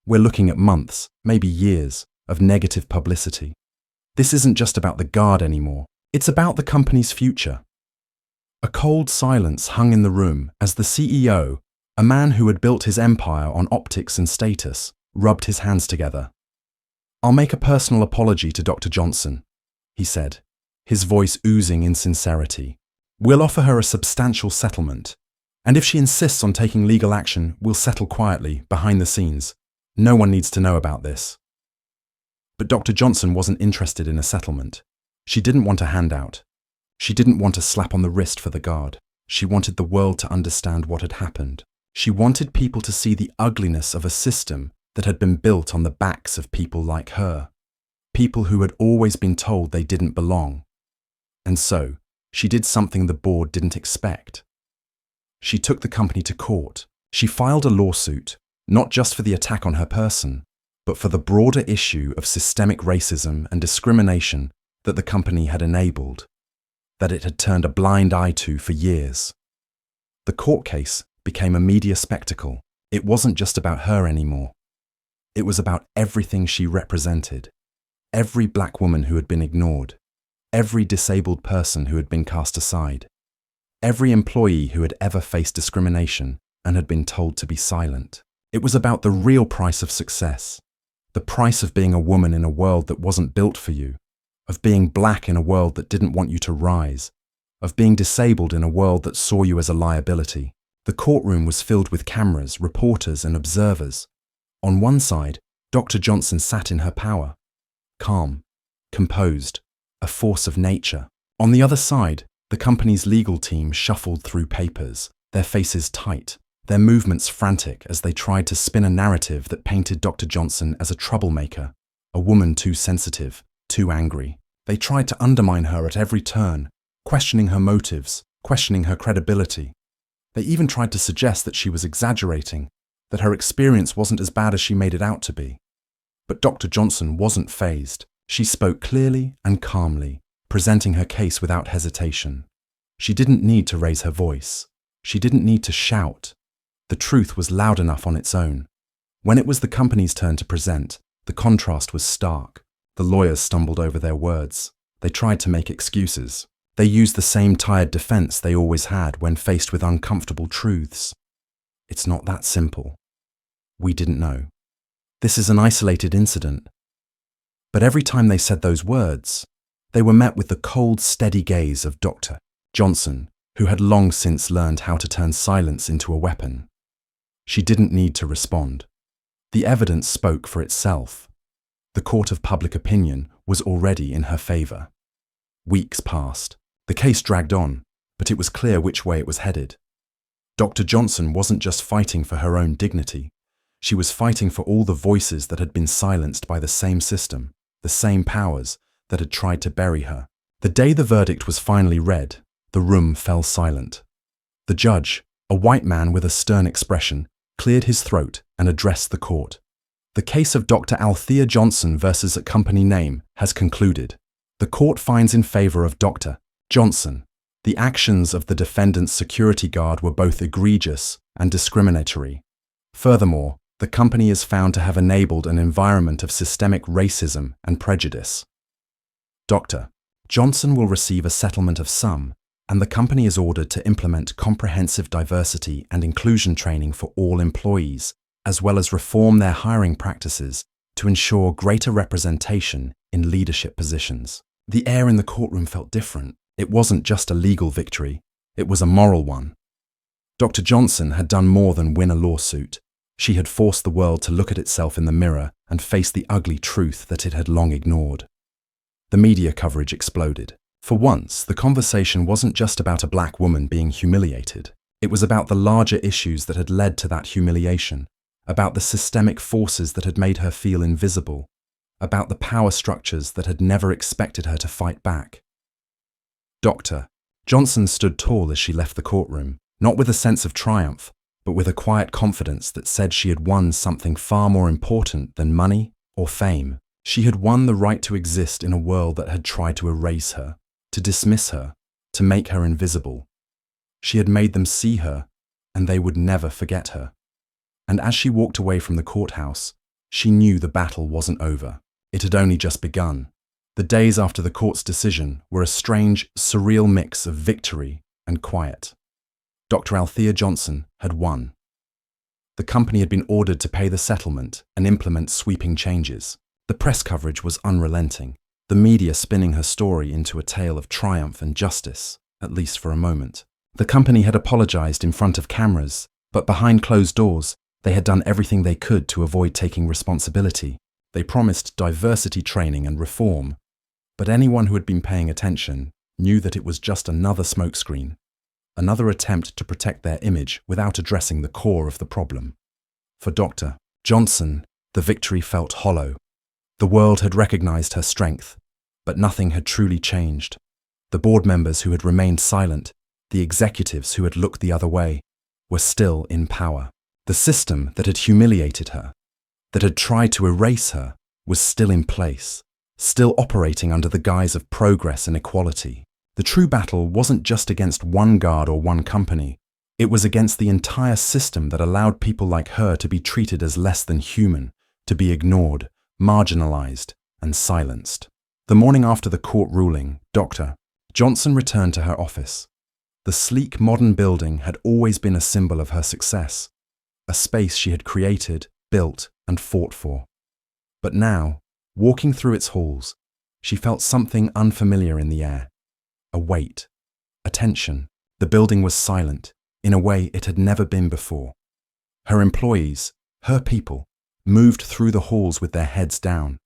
We're looking at months, maybe years, of negative publicity. This isn't just about the guard anymore. It's about the company's future." A cold silence hung in the room as the CEO, a man who had built his empire on optics and status, rubbed his hands together. "I'll make a personal apology to Dr. Johnson," he said, his voice oozing insincerity. "We'll offer her a substantial settlement, and if she insists on taking legal action, we'll settle quietly, behind the scenes. No one needs to know about this." But Dr. Johnson wasn't interested in a settlement. She didn't want a handout. She didn't want a slap on the wrist for the guard. She wanted the world to understand what had happened. She wanted people to see the ugliness of a system that had been built on the backs of people like her, people who had always been told they didn't belong. And so, she did something the board didn't expect. She took the company to court. She filed a lawsuit, not just for the attack on her person, but for the broader issue of systemic racism and discrimination that the company had enabled, that it had turned a blind eye to for years. The court case became a media spectacle. It wasn't just about her anymore. It was about everything she represented, every black woman who had been ignored, every disabled person who had been cast aside, every employee who had ever faced discrimination and had been told to be silent. It was about the real price of success, the price of being a woman in a world that wasn't built for you, of being black in a world that didn't want you to rise, of being disabled in a world that saw you as a liability. The courtroom was filled with cameras, reporters, and observers. On one side, Dr. Johnson sat in her power, calm, composed, a force of nature. On the other side, the company's legal team shuffled through papers, their faces tight, their movements frantic as they tried to spin a narrative that painted Dr. Johnson as a troublemaker, a woman too sensitive, too angry. They tried to undermine her at every turn, questioning her motives, questioning her credibility. They even tried to suggest that she was exaggerating, that her experience wasn't as bad as she made it out to be. But Dr. Johnson wasn't fazed. She spoke clearly and calmly, presenting her case without hesitation. She didn't need to raise her voice. She didn't need to shout. The truth was loud enough on its own. When it was the company's turn to present, the contrast was stark. The lawyers stumbled over their words. They tried to make excuses. They used the same tired defense they always had when faced with uncomfortable truths. It's not that simple. We didn't know. This is an isolated incident. But every time they said those words, they were met with the cold, steady gaze of Dr. Johnson, who had long since learned how to turn silence into a weapon. She didn't need to respond. The evidence spoke for itself. The court of public opinion was already in her favor. Weeks passed. The case dragged on, but it was clear which way it was headed. Dr. Johnson wasn't just fighting for her own dignity. She was fighting for all the voices that had been silenced by the same system, the same powers that had tried to bury her. The day the verdict was finally read, the room fell silent. The judge, a white man with a stern expression, cleared his throat and addressed the court. The case of Dr. Althea Johnson versus a company name has concluded. The court finds in favor of Dr. Johnson. The actions of the defendant's security guard were both egregious and discriminatory. Furthermore, the company is found to have enabled an environment of systemic racism and prejudice. Dr. Johnson will receive a settlement of sum, and the company is ordered to implement comprehensive diversity and inclusion training for all employees, as well as reform their hiring practices to ensure greater representation in leadership positions. The air in the courtroom felt different. It wasn't just a legal victory, it was a moral one. Dr. Johnson had done more than win a lawsuit. She had forced the world to look at itself in the mirror and face the ugly truth that it had long ignored. The media coverage exploded. For once, the conversation wasn't just about a black woman being humiliated. It was about the larger issues that had led to that humiliation, about the systemic forces that had made her feel invisible, about the power structures that had never expected her to fight back. Dr. Johnson stood tall as she left the courtroom, not with a sense of triumph, but with a quiet confidence that said she had won something far more important than money or fame. She had won the right to exist in a world that had tried to erase her, to dismiss her, to make her invisible. She had made them see her, and they would never forget her. And as she walked away from the courthouse, she knew the battle wasn't over. It had only just begun. The days after the court's decision were a strange, surreal mix of victory and quiet. Dr. Althea Johnson had won. The company had been ordered to pay the settlement and implement sweeping changes. The press coverage was unrelenting, the media spinning her story into a tale of triumph and justice, at least for a moment. The company had apologized in front of cameras, but behind closed doors, they had done everything they could to avoid taking responsibility. They promised diversity training and reform, but anyone who had been paying attention knew that it was just another smokescreen, another attempt to protect their image without addressing the core of the problem. For Dr. Johnson, the victory felt hollow. The world had recognized her strength, but nothing had truly changed. The board members who had remained silent, the executives who had looked the other way, were still in power. The system that had humiliated her, that had tried to erase her, was still in place, still operating under the guise of progress and equality. The true battle wasn't just against one guard or one company. It was against the entire system that allowed people like her to be treated as less than human, to be ignored, marginalized, and silenced. The morning after the court ruling, Dr. Johnson returned to her office. The sleek modern building had always been a symbol of her success, a space she had created, built, and fought for. But now, walking through its halls, she felt something unfamiliar in the air. A weight, a tension. The building was silent, in a way it had never been before. Her employees, her people, moved through the halls with their heads down.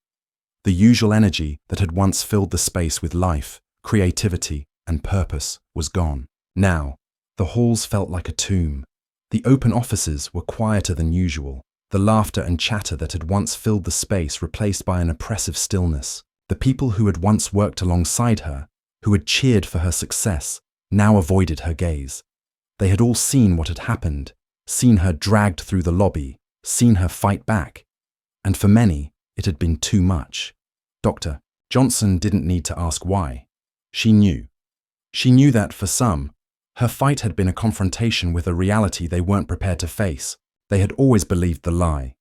The usual energy that had once filled the space with life, creativity, and purpose was gone. Now, the halls felt like a tomb. The open offices were quieter than usual, the laughter and chatter that had once filled the space replaced by an oppressive stillness. The people who had once worked alongside her, who had cheered for her success, now avoided her gaze. They had all seen what had happened, seen her dragged through the lobby, seen her fight back. And for many, it had been too much. Dr. Johnson didn't need to ask why. She knew. She knew that, for some, her fight had been a confrontation with a reality they weren't prepared to face. They had always believed the lie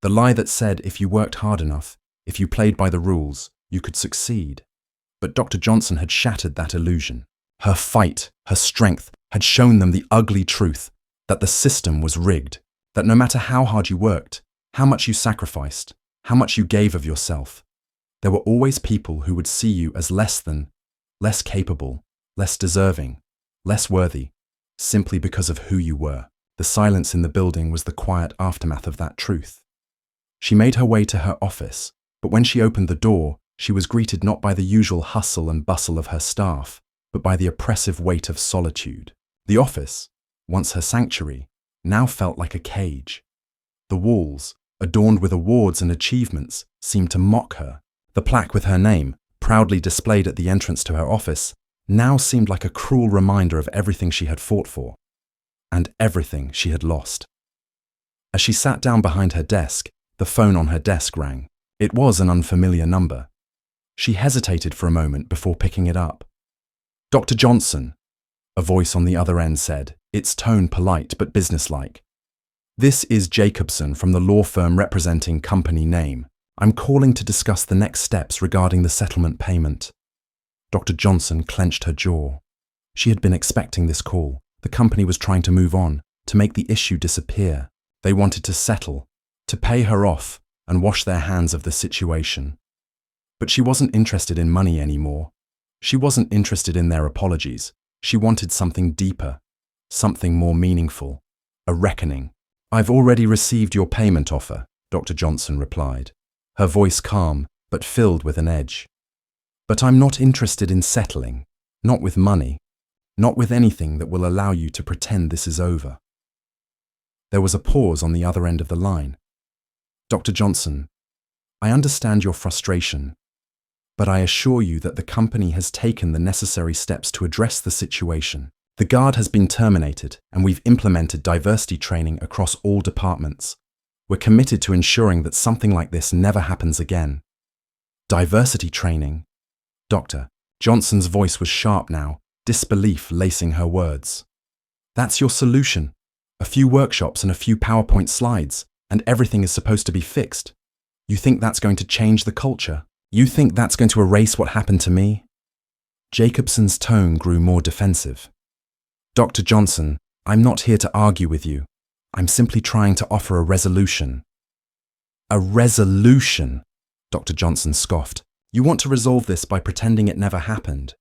that said if you worked hard enough, if you played by the rules, you could succeed. But Dr. Johnson had shattered that illusion. Her fight, her strength, had shown them the ugly truth that the system was rigged, that no matter how hard you worked, how much you sacrificed, how much you gave of yourself, there were always people who would see you as less than, less capable, less deserving, less worthy, simply because of who you were. The silence in the building was the quiet aftermath of that truth. She made her way to her office, but when she opened the door, she was greeted not by the usual hustle and bustle of her staff, but by the oppressive weight of solitude. The office, once her sanctuary, now felt like a cage. The walls, adorned with awards and achievements, seemed to mock her. The plaque with her name, proudly displayed at the entrance to her office, now seemed like a cruel reminder of everything she had fought for, and everything she had lost. As she sat down behind her desk, the phone on her desk rang. It was an unfamiliar number. She hesitated for a moment before picking it up. "Dr. Johnson," a voice on the other end said, its tone polite but businesslike. "This is Jacobson from the law firm representing company name. I'm calling to discuss the next steps regarding the settlement payment." Dr. Johnson clenched her jaw. She had been expecting this call. The company was trying to move on, to make the issue disappear. They wanted to settle, to pay her off and wash their hands of the situation. But she wasn't interested in money anymore. She wasn't interested in their apologies. She wanted something deeper, something more meaningful, a reckoning. "I've already received your payment offer," Dr. Johnson replied, her voice calm but filled with an edge. "But I'm not interested in settling, not with money, not with anything that will allow you to pretend this is over." There was a pause on the other end of the line. "Dr. Johnson, I understand your frustration, but I assure you that the company has taken the necessary steps to address the situation. The guard has been terminated, and we've implemented diversity training across all departments. We're committed to ensuring that something like this never happens again." "Diversity training?" Dr. Johnson's voice was sharp now, disbelief lacing her words. "That's your solution? A few workshops and a few PowerPoint slides, and everything is supposed to be fixed? You think that's going to change the culture? You think that's going to erase what happened to me?" Jacobson's tone grew more defensive. "Dr. Johnson, I'm not here to argue with you. I'm simply trying to offer a resolution." "A resolution?" Dr. Johnson scoffed. "You want to resolve this by pretending it never happened.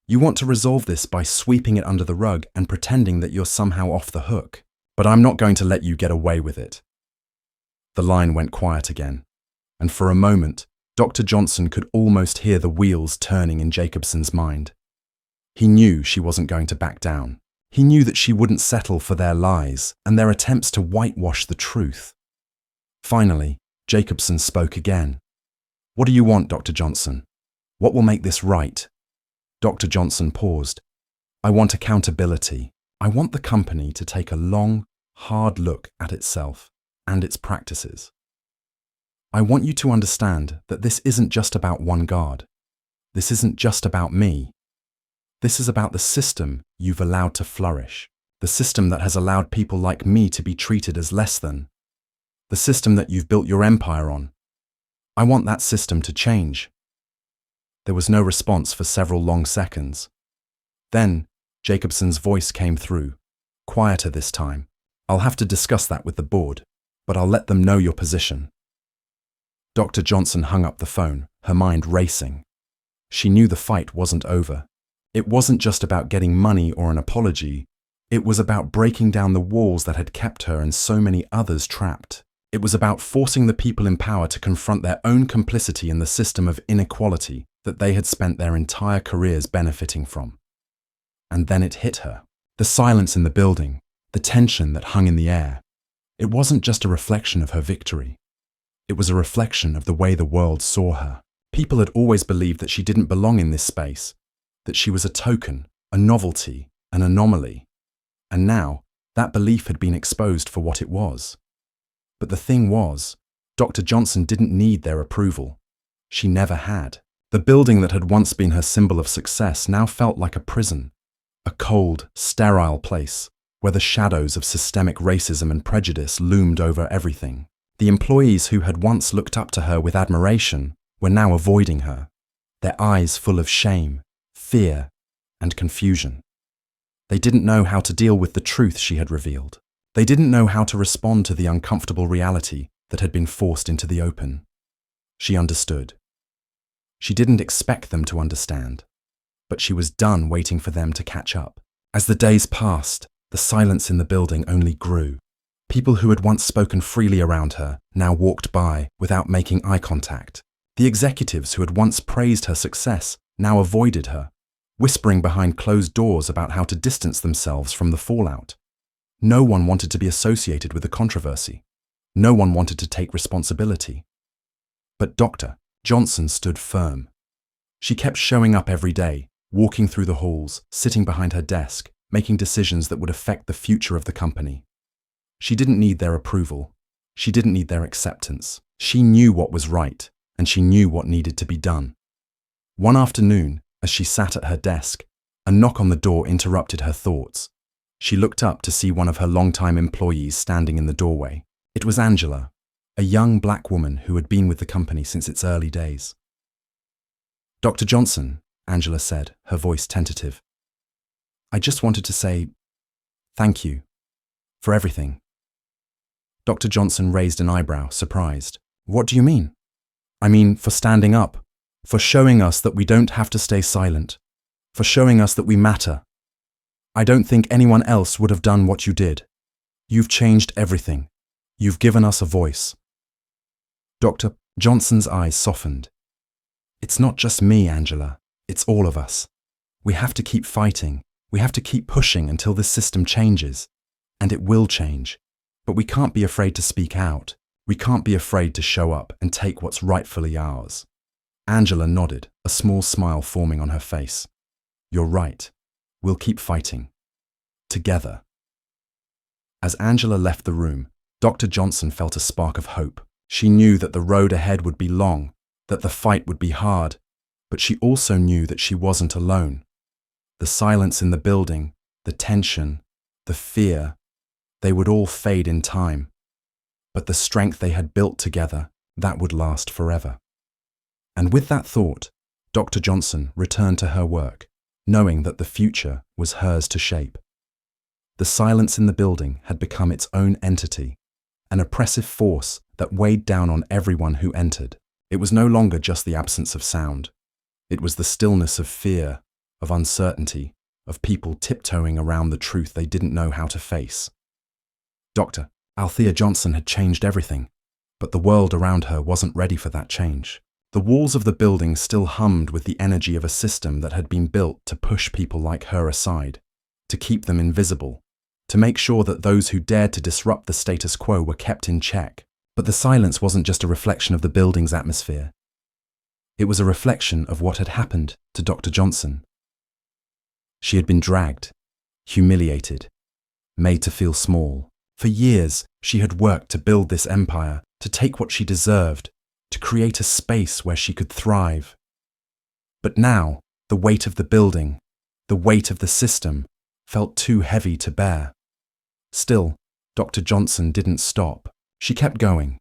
You want to resolve this by sweeping it under the rug and pretending that you're somehow off the hook. But I'm not going to let you get away with it." The line went quiet again, and for a moment, Dr. Johnson could almost hear the wheels turning in Jacobson's mind. He knew she wasn't going to back down. He knew that she wouldn't settle for their lies and their attempts to whitewash the truth. Finally, Jacobson spoke again. "What do you want, Dr. Johnson? What will make this right?" Dr. Johnson paused. "I want accountability. I want the company to take a long, hard look at itself and its practices. I want you to understand that this isn't just about one guard. This isn't just about me. This is about the system you've allowed to flourish, the system that has allowed people like me to be treated as less than, the system that you've built your empire on. I want that system to change." There was no response for several long seconds. Then, Jacobson's voice came through, quieter this time. "I'll have to discuss that with the board, but I'll let them know your position." Dr. Johnson hung up the phone, her mind racing. She knew the fight wasn't over. It wasn't just about getting money or an apology. It was about breaking down the walls that had kept her and so many others trapped. It was about forcing the people in power to confront their own complicity in the system of inequality that they had spent their entire careers benefiting from. And then it hit her. The silence in the building, the tension that hung in the air. It wasn't just a reflection of her victory. It was a reflection of the way the world saw her. People had always believed that she didn't belong in this space, that she was a token, a novelty, an anomaly. And now, that belief had been exposed for what it was. But the thing was, Dr. Johnson didn't need their approval. She never had. The building that had once been her symbol of success now felt like a prison, a cold, sterile place where the shadows of systemic racism and prejudice loomed over everything. The employees who had once looked up to her with admiration were now avoiding her, their eyes full of shame, fear, and confusion. They didn't know how to deal with the truth she had revealed. They didn't know how to respond to the uncomfortable reality that had been forced into the open. She understood. She didn't expect them to understand, but she was done waiting for them to catch up. As the days passed, the silence in the building only grew. People who had once spoken freely around her now walked by without making eye contact. The executives who had once praised her success now avoided her, whispering behind closed doors about how to distance themselves from the fallout. No one wanted to be associated with the controversy. No one wanted to take responsibility. But Dr. Johnson stood firm. She kept showing up every day, walking through the halls, sitting behind her desk, making decisions that would affect the future of the company. She didn't need their approval. She didn't need their acceptance. She knew what was right, and she knew what needed to be done. One afternoon, as she sat at her desk, a knock on the door interrupted her thoughts. She looked up to see one of her longtime employees standing in the doorway. It was Angela, a young black woman who had been with the company since its early days. "Dr. Johnson," Angela said, her voice tentative. "I just wanted to say thank you for everything." Dr. Johnson raised an eyebrow, surprised. "What do you mean?" "I mean, for standing up, for showing us that we don't have to stay silent, for showing us that we matter. I don't think anyone else would have done what you did. You've changed everything. You've given us a voice." Dr. Johnson's eyes softened. "It's not just me, Angela. It's all of us. We have to keep fighting. We have to keep pushing until this system changes. And it will change. But we can't be afraid to speak out. We can't be afraid to show up and take what's rightfully ours." Angela nodded, a small smile forming on her face. "You're right. We'll keep fighting. Together." As Angela left the room, Dr. Johnson felt a spark of hope. She knew that the road ahead would be long, that the fight would be hard, but she also knew that she wasn't alone. The silence in the building, the tension, the fear, they would all fade in time. But the strength they had built together, that would last forever. And with that thought, Dr. Johnson returned to her work, knowing that the future was hers to shape. The silence in the building had become its own entity, an oppressive force that weighed down on everyone who entered. It was no longer just the absence of sound. It was the stillness of fear, of uncertainty, of people tiptoeing around the truth they didn't know how to face. Dr. Althea Johnson had changed everything, but the world around her wasn't ready for that change. The walls of the building still hummed with the energy of a system that had been built to push people like her aside, to keep them invisible, to make sure that those who dared to disrupt the status quo were kept in check. But the silence wasn't just a reflection of the building's atmosphere. It was a reflection of what had happened to Dr. Johnson. She had been dragged, humiliated, made to feel small. For years, she had worked to build this empire, to take what she deserved, to create a space where she could thrive. But now, the weight of the building, the weight of the system, felt too heavy to bear. Still, Dr. Johnson didn't stop. She kept going.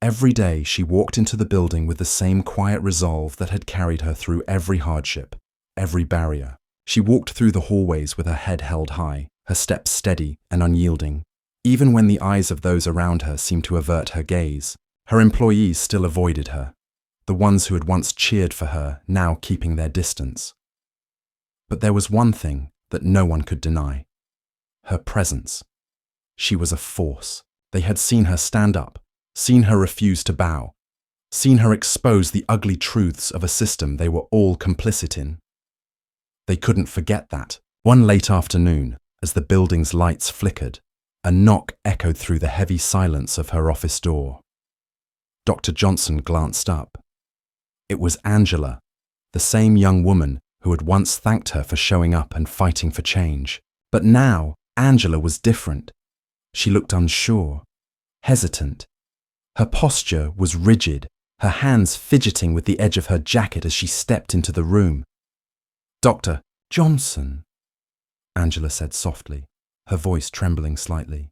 Every day she walked into the building with the same quiet resolve that had carried her through every hardship, every barrier. She walked through the hallways with her head held high, her steps steady and unyielding. Even when the eyes of those around her seemed to avert her gaze, her employees still avoided her, the ones who had once cheered for her now keeping their distance. But there was one thing that no one could deny: her presence. She was a force. They had seen her stand up, seen her refuse to bow, seen her expose the ugly truths of a system they were all complicit in. They couldn't forget that. One late afternoon, as the building's lights flickered, a knock echoed through the heavy silence of her office door. Dr. Johnson glanced up. It was Angela, the same young woman who had once thanked her for showing up and fighting for change. But now, Angela was different. She looked unsure, hesitant. Her posture was rigid, her hands fidgeting with the edge of her jacket as she stepped into the room. "Dr. Johnson," Angela said softly, her voice trembling slightly.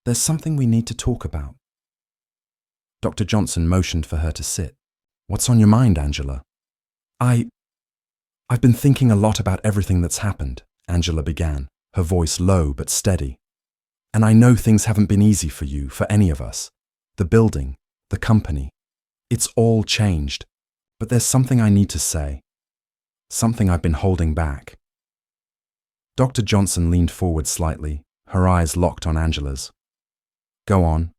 "There's something we need to talk about." Dr. Johnson motioned for her to sit. "What's on your mind, Angela?" I've been thinking a lot about everything that's happened," Angela began, her voice low but steady. "And I know things haven't been easy for you, for any of us. The building, the company. It's all changed. But there's something I need to say. Something I've been holding back." Dr. Johnson leaned forward slightly, her eyes locked on Angela's. "Go on."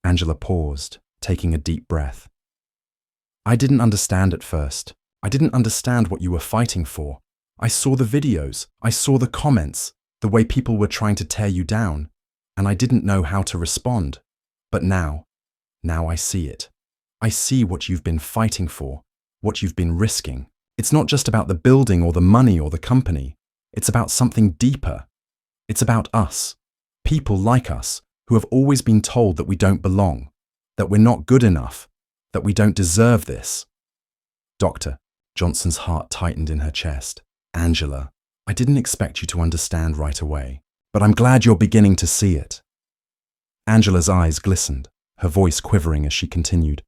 Angela paused, taking a deep breath. "I didn't understand at first. I didn't understand what you were fighting for. I saw the videos, I saw the comments, the way people were trying to tear you down, and I didn't know how to respond. But now I see it. I see what you've been fighting for, what you've been risking. It's not just about the building or the money or the company. It's about something deeper. It's about us, people like us, who have always been told that we don't belong, that we're not good enough, that we don't deserve this." Dr. Johnson's heart tightened in her chest. "Angela, I didn't expect you to understand right away, but I'm glad you're beginning to see it." Angela's eyes glistened, her voice quivering as she continued.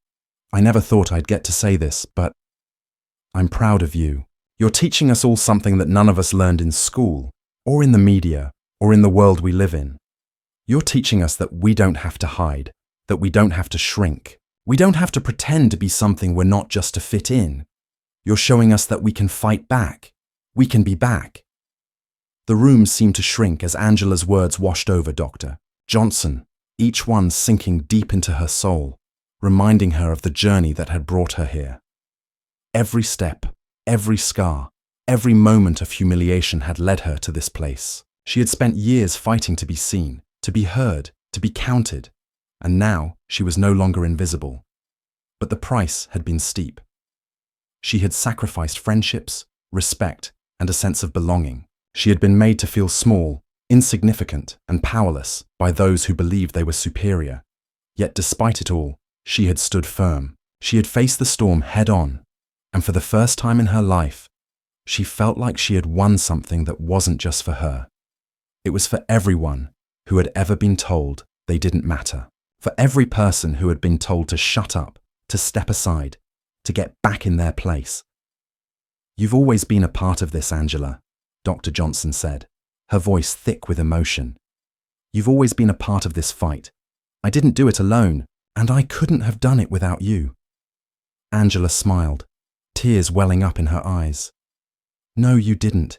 "I never thought I'd get to say this, but I'm proud of you. You're teaching us all something that none of us learned in school, or in the media, or in the world we live in. You're teaching us that we don't have to hide, that we don't have to shrink. We don't have to pretend to be something we're not just to fit in. You're showing us that we can fight back. We can be back." The room seemed to shrink as Angela's words washed over Dr. Johnson, each one sinking deep into her soul, reminding her of the journey that had brought her here. Every step, every scar, every moment of humiliation had led her to this place. She had spent years fighting to be seen, to be heard, to be counted, and now she was no longer invisible. But the price had been steep. She had sacrificed friendships, respect, and a sense of belonging. She had been made to feel small, insignificant, and powerless by those who believed they were superior. Yet despite it all, she had stood firm. She had faced the storm head-on, and for the first time in her life, she felt like she had won something that wasn't just for her. It was for everyone who had ever been told they didn't matter. For every person who had been told to shut up, to step aside, to get back in their place. "You've always been a part of this, Angela," Dr. Johnson said, her voice thick with emotion. "You've always been a part of this fight. I didn't do it alone, and I couldn't have done it without you." Angela smiled, tears welling up in her eyes. "No, you didn't.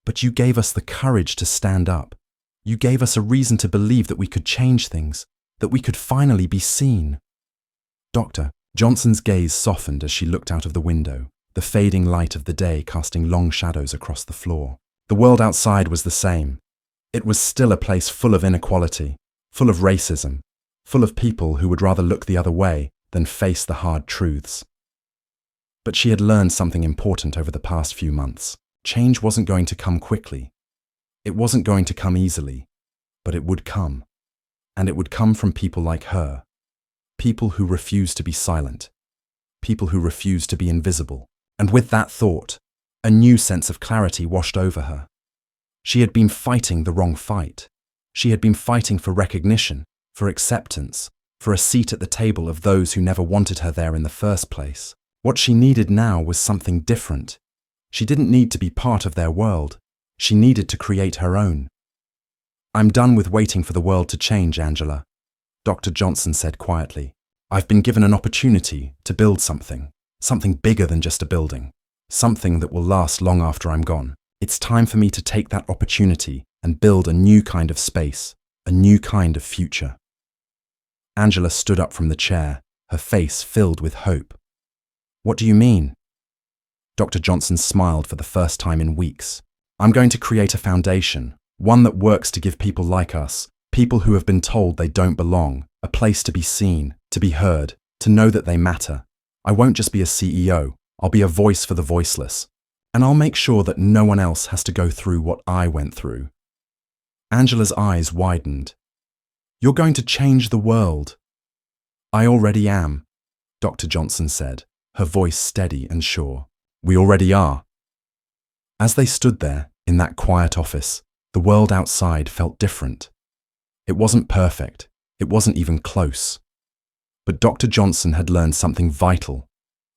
But you gave us the courage to stand up. You gave us a reason to believe that we could change things, that we could finally be seen." Dr. Johnson's gaze softened as she looked out of the window, the fading light of the day casting long shadows across the floor. The world outside was the same. It was still a place full of inequality, full of racism, full of people who would rather look the other way than face the hard truths. But she had learned something important over the past few months. Change wasn't going to come quickly. It wasn't going to come easily, but it would come. And it would come from people like her. People who refused to be silent. People who refused to be invisible. And with that thought, a new sense of clarity washed over her. She had been fighting the wrong fight. She had been fighting for recognition, for acceptance, for a seat at the table of those who never wanted her there in the first place. What she needed now was something different. She didn't need to be part of their world. She needed to create her own. "I'm done with waiting for the world to change, Angela," Dr. Johnson said quietly. "I've been given an opportunity to build something bigger than just a building, something that will last long after I'm gone. It's time for me to take that opportunity and build a new kind of space, a new kind of future." Angela stood up from the chair, her face filled with hope. "What do you mean?" Dr. Johnson smiled for the first time in weeks. "I'm going to create a foundation, one that works to give people like us, people who have been told they don't belong, a place to be seen, to be heard, to know that they matter. I won't just be a CEO, I'll be a voice for the voiceless. And I'll make sure that no one else has to go through what I went through." Angela's eyes widened. "You're going to change the world." "I already am," Dr. Johnson said, her voice steady and sure. "We already are." As they stood there, in that quiet office, the world outside felt different. It wasn't perfect. It wasn't even close. But Dr. Johnson had learned something vital,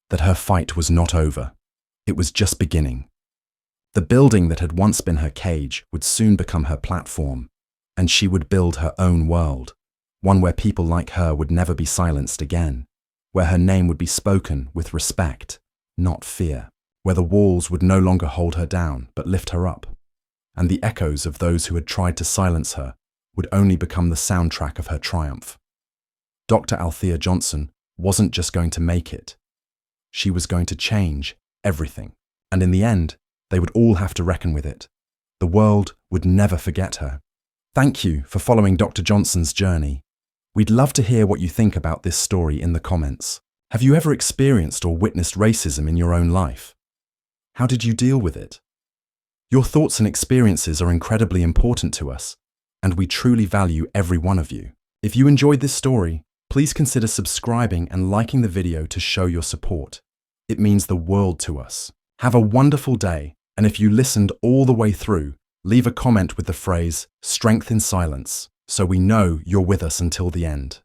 that her fight was not over. It was just beginning. The building that had once been her cage would soon become her platform, and she would build her own world, one where people like her would never be silenced again, where her name would be spoken with respect, not fear, where the walls would no longer hold her down but lift her up, and the echoes of those who had tried to silence her would only become the soundtrack of her triumph. Dr. Althea Johnson wasn't just going to make it. She was going to change everything, and in the end, they would all have to reckon with it. The world would never forget her. Thank you for following Dr. Johnson's journey. We'd love to hear what you think about this story in the comments. Have you ever experienced or witnessed racism in your own life? How did you deal with it? Your thoughts and experiences are incredibly important to us, and we truly value every one of you. If you enjoyed this story, please consider subscribing and liking the video to show your support. It means the world to us. Have a wonderful day, and if you listened all the way through, leave a comment with the phrase, "Strength in Silence," so we know you're with us until the end.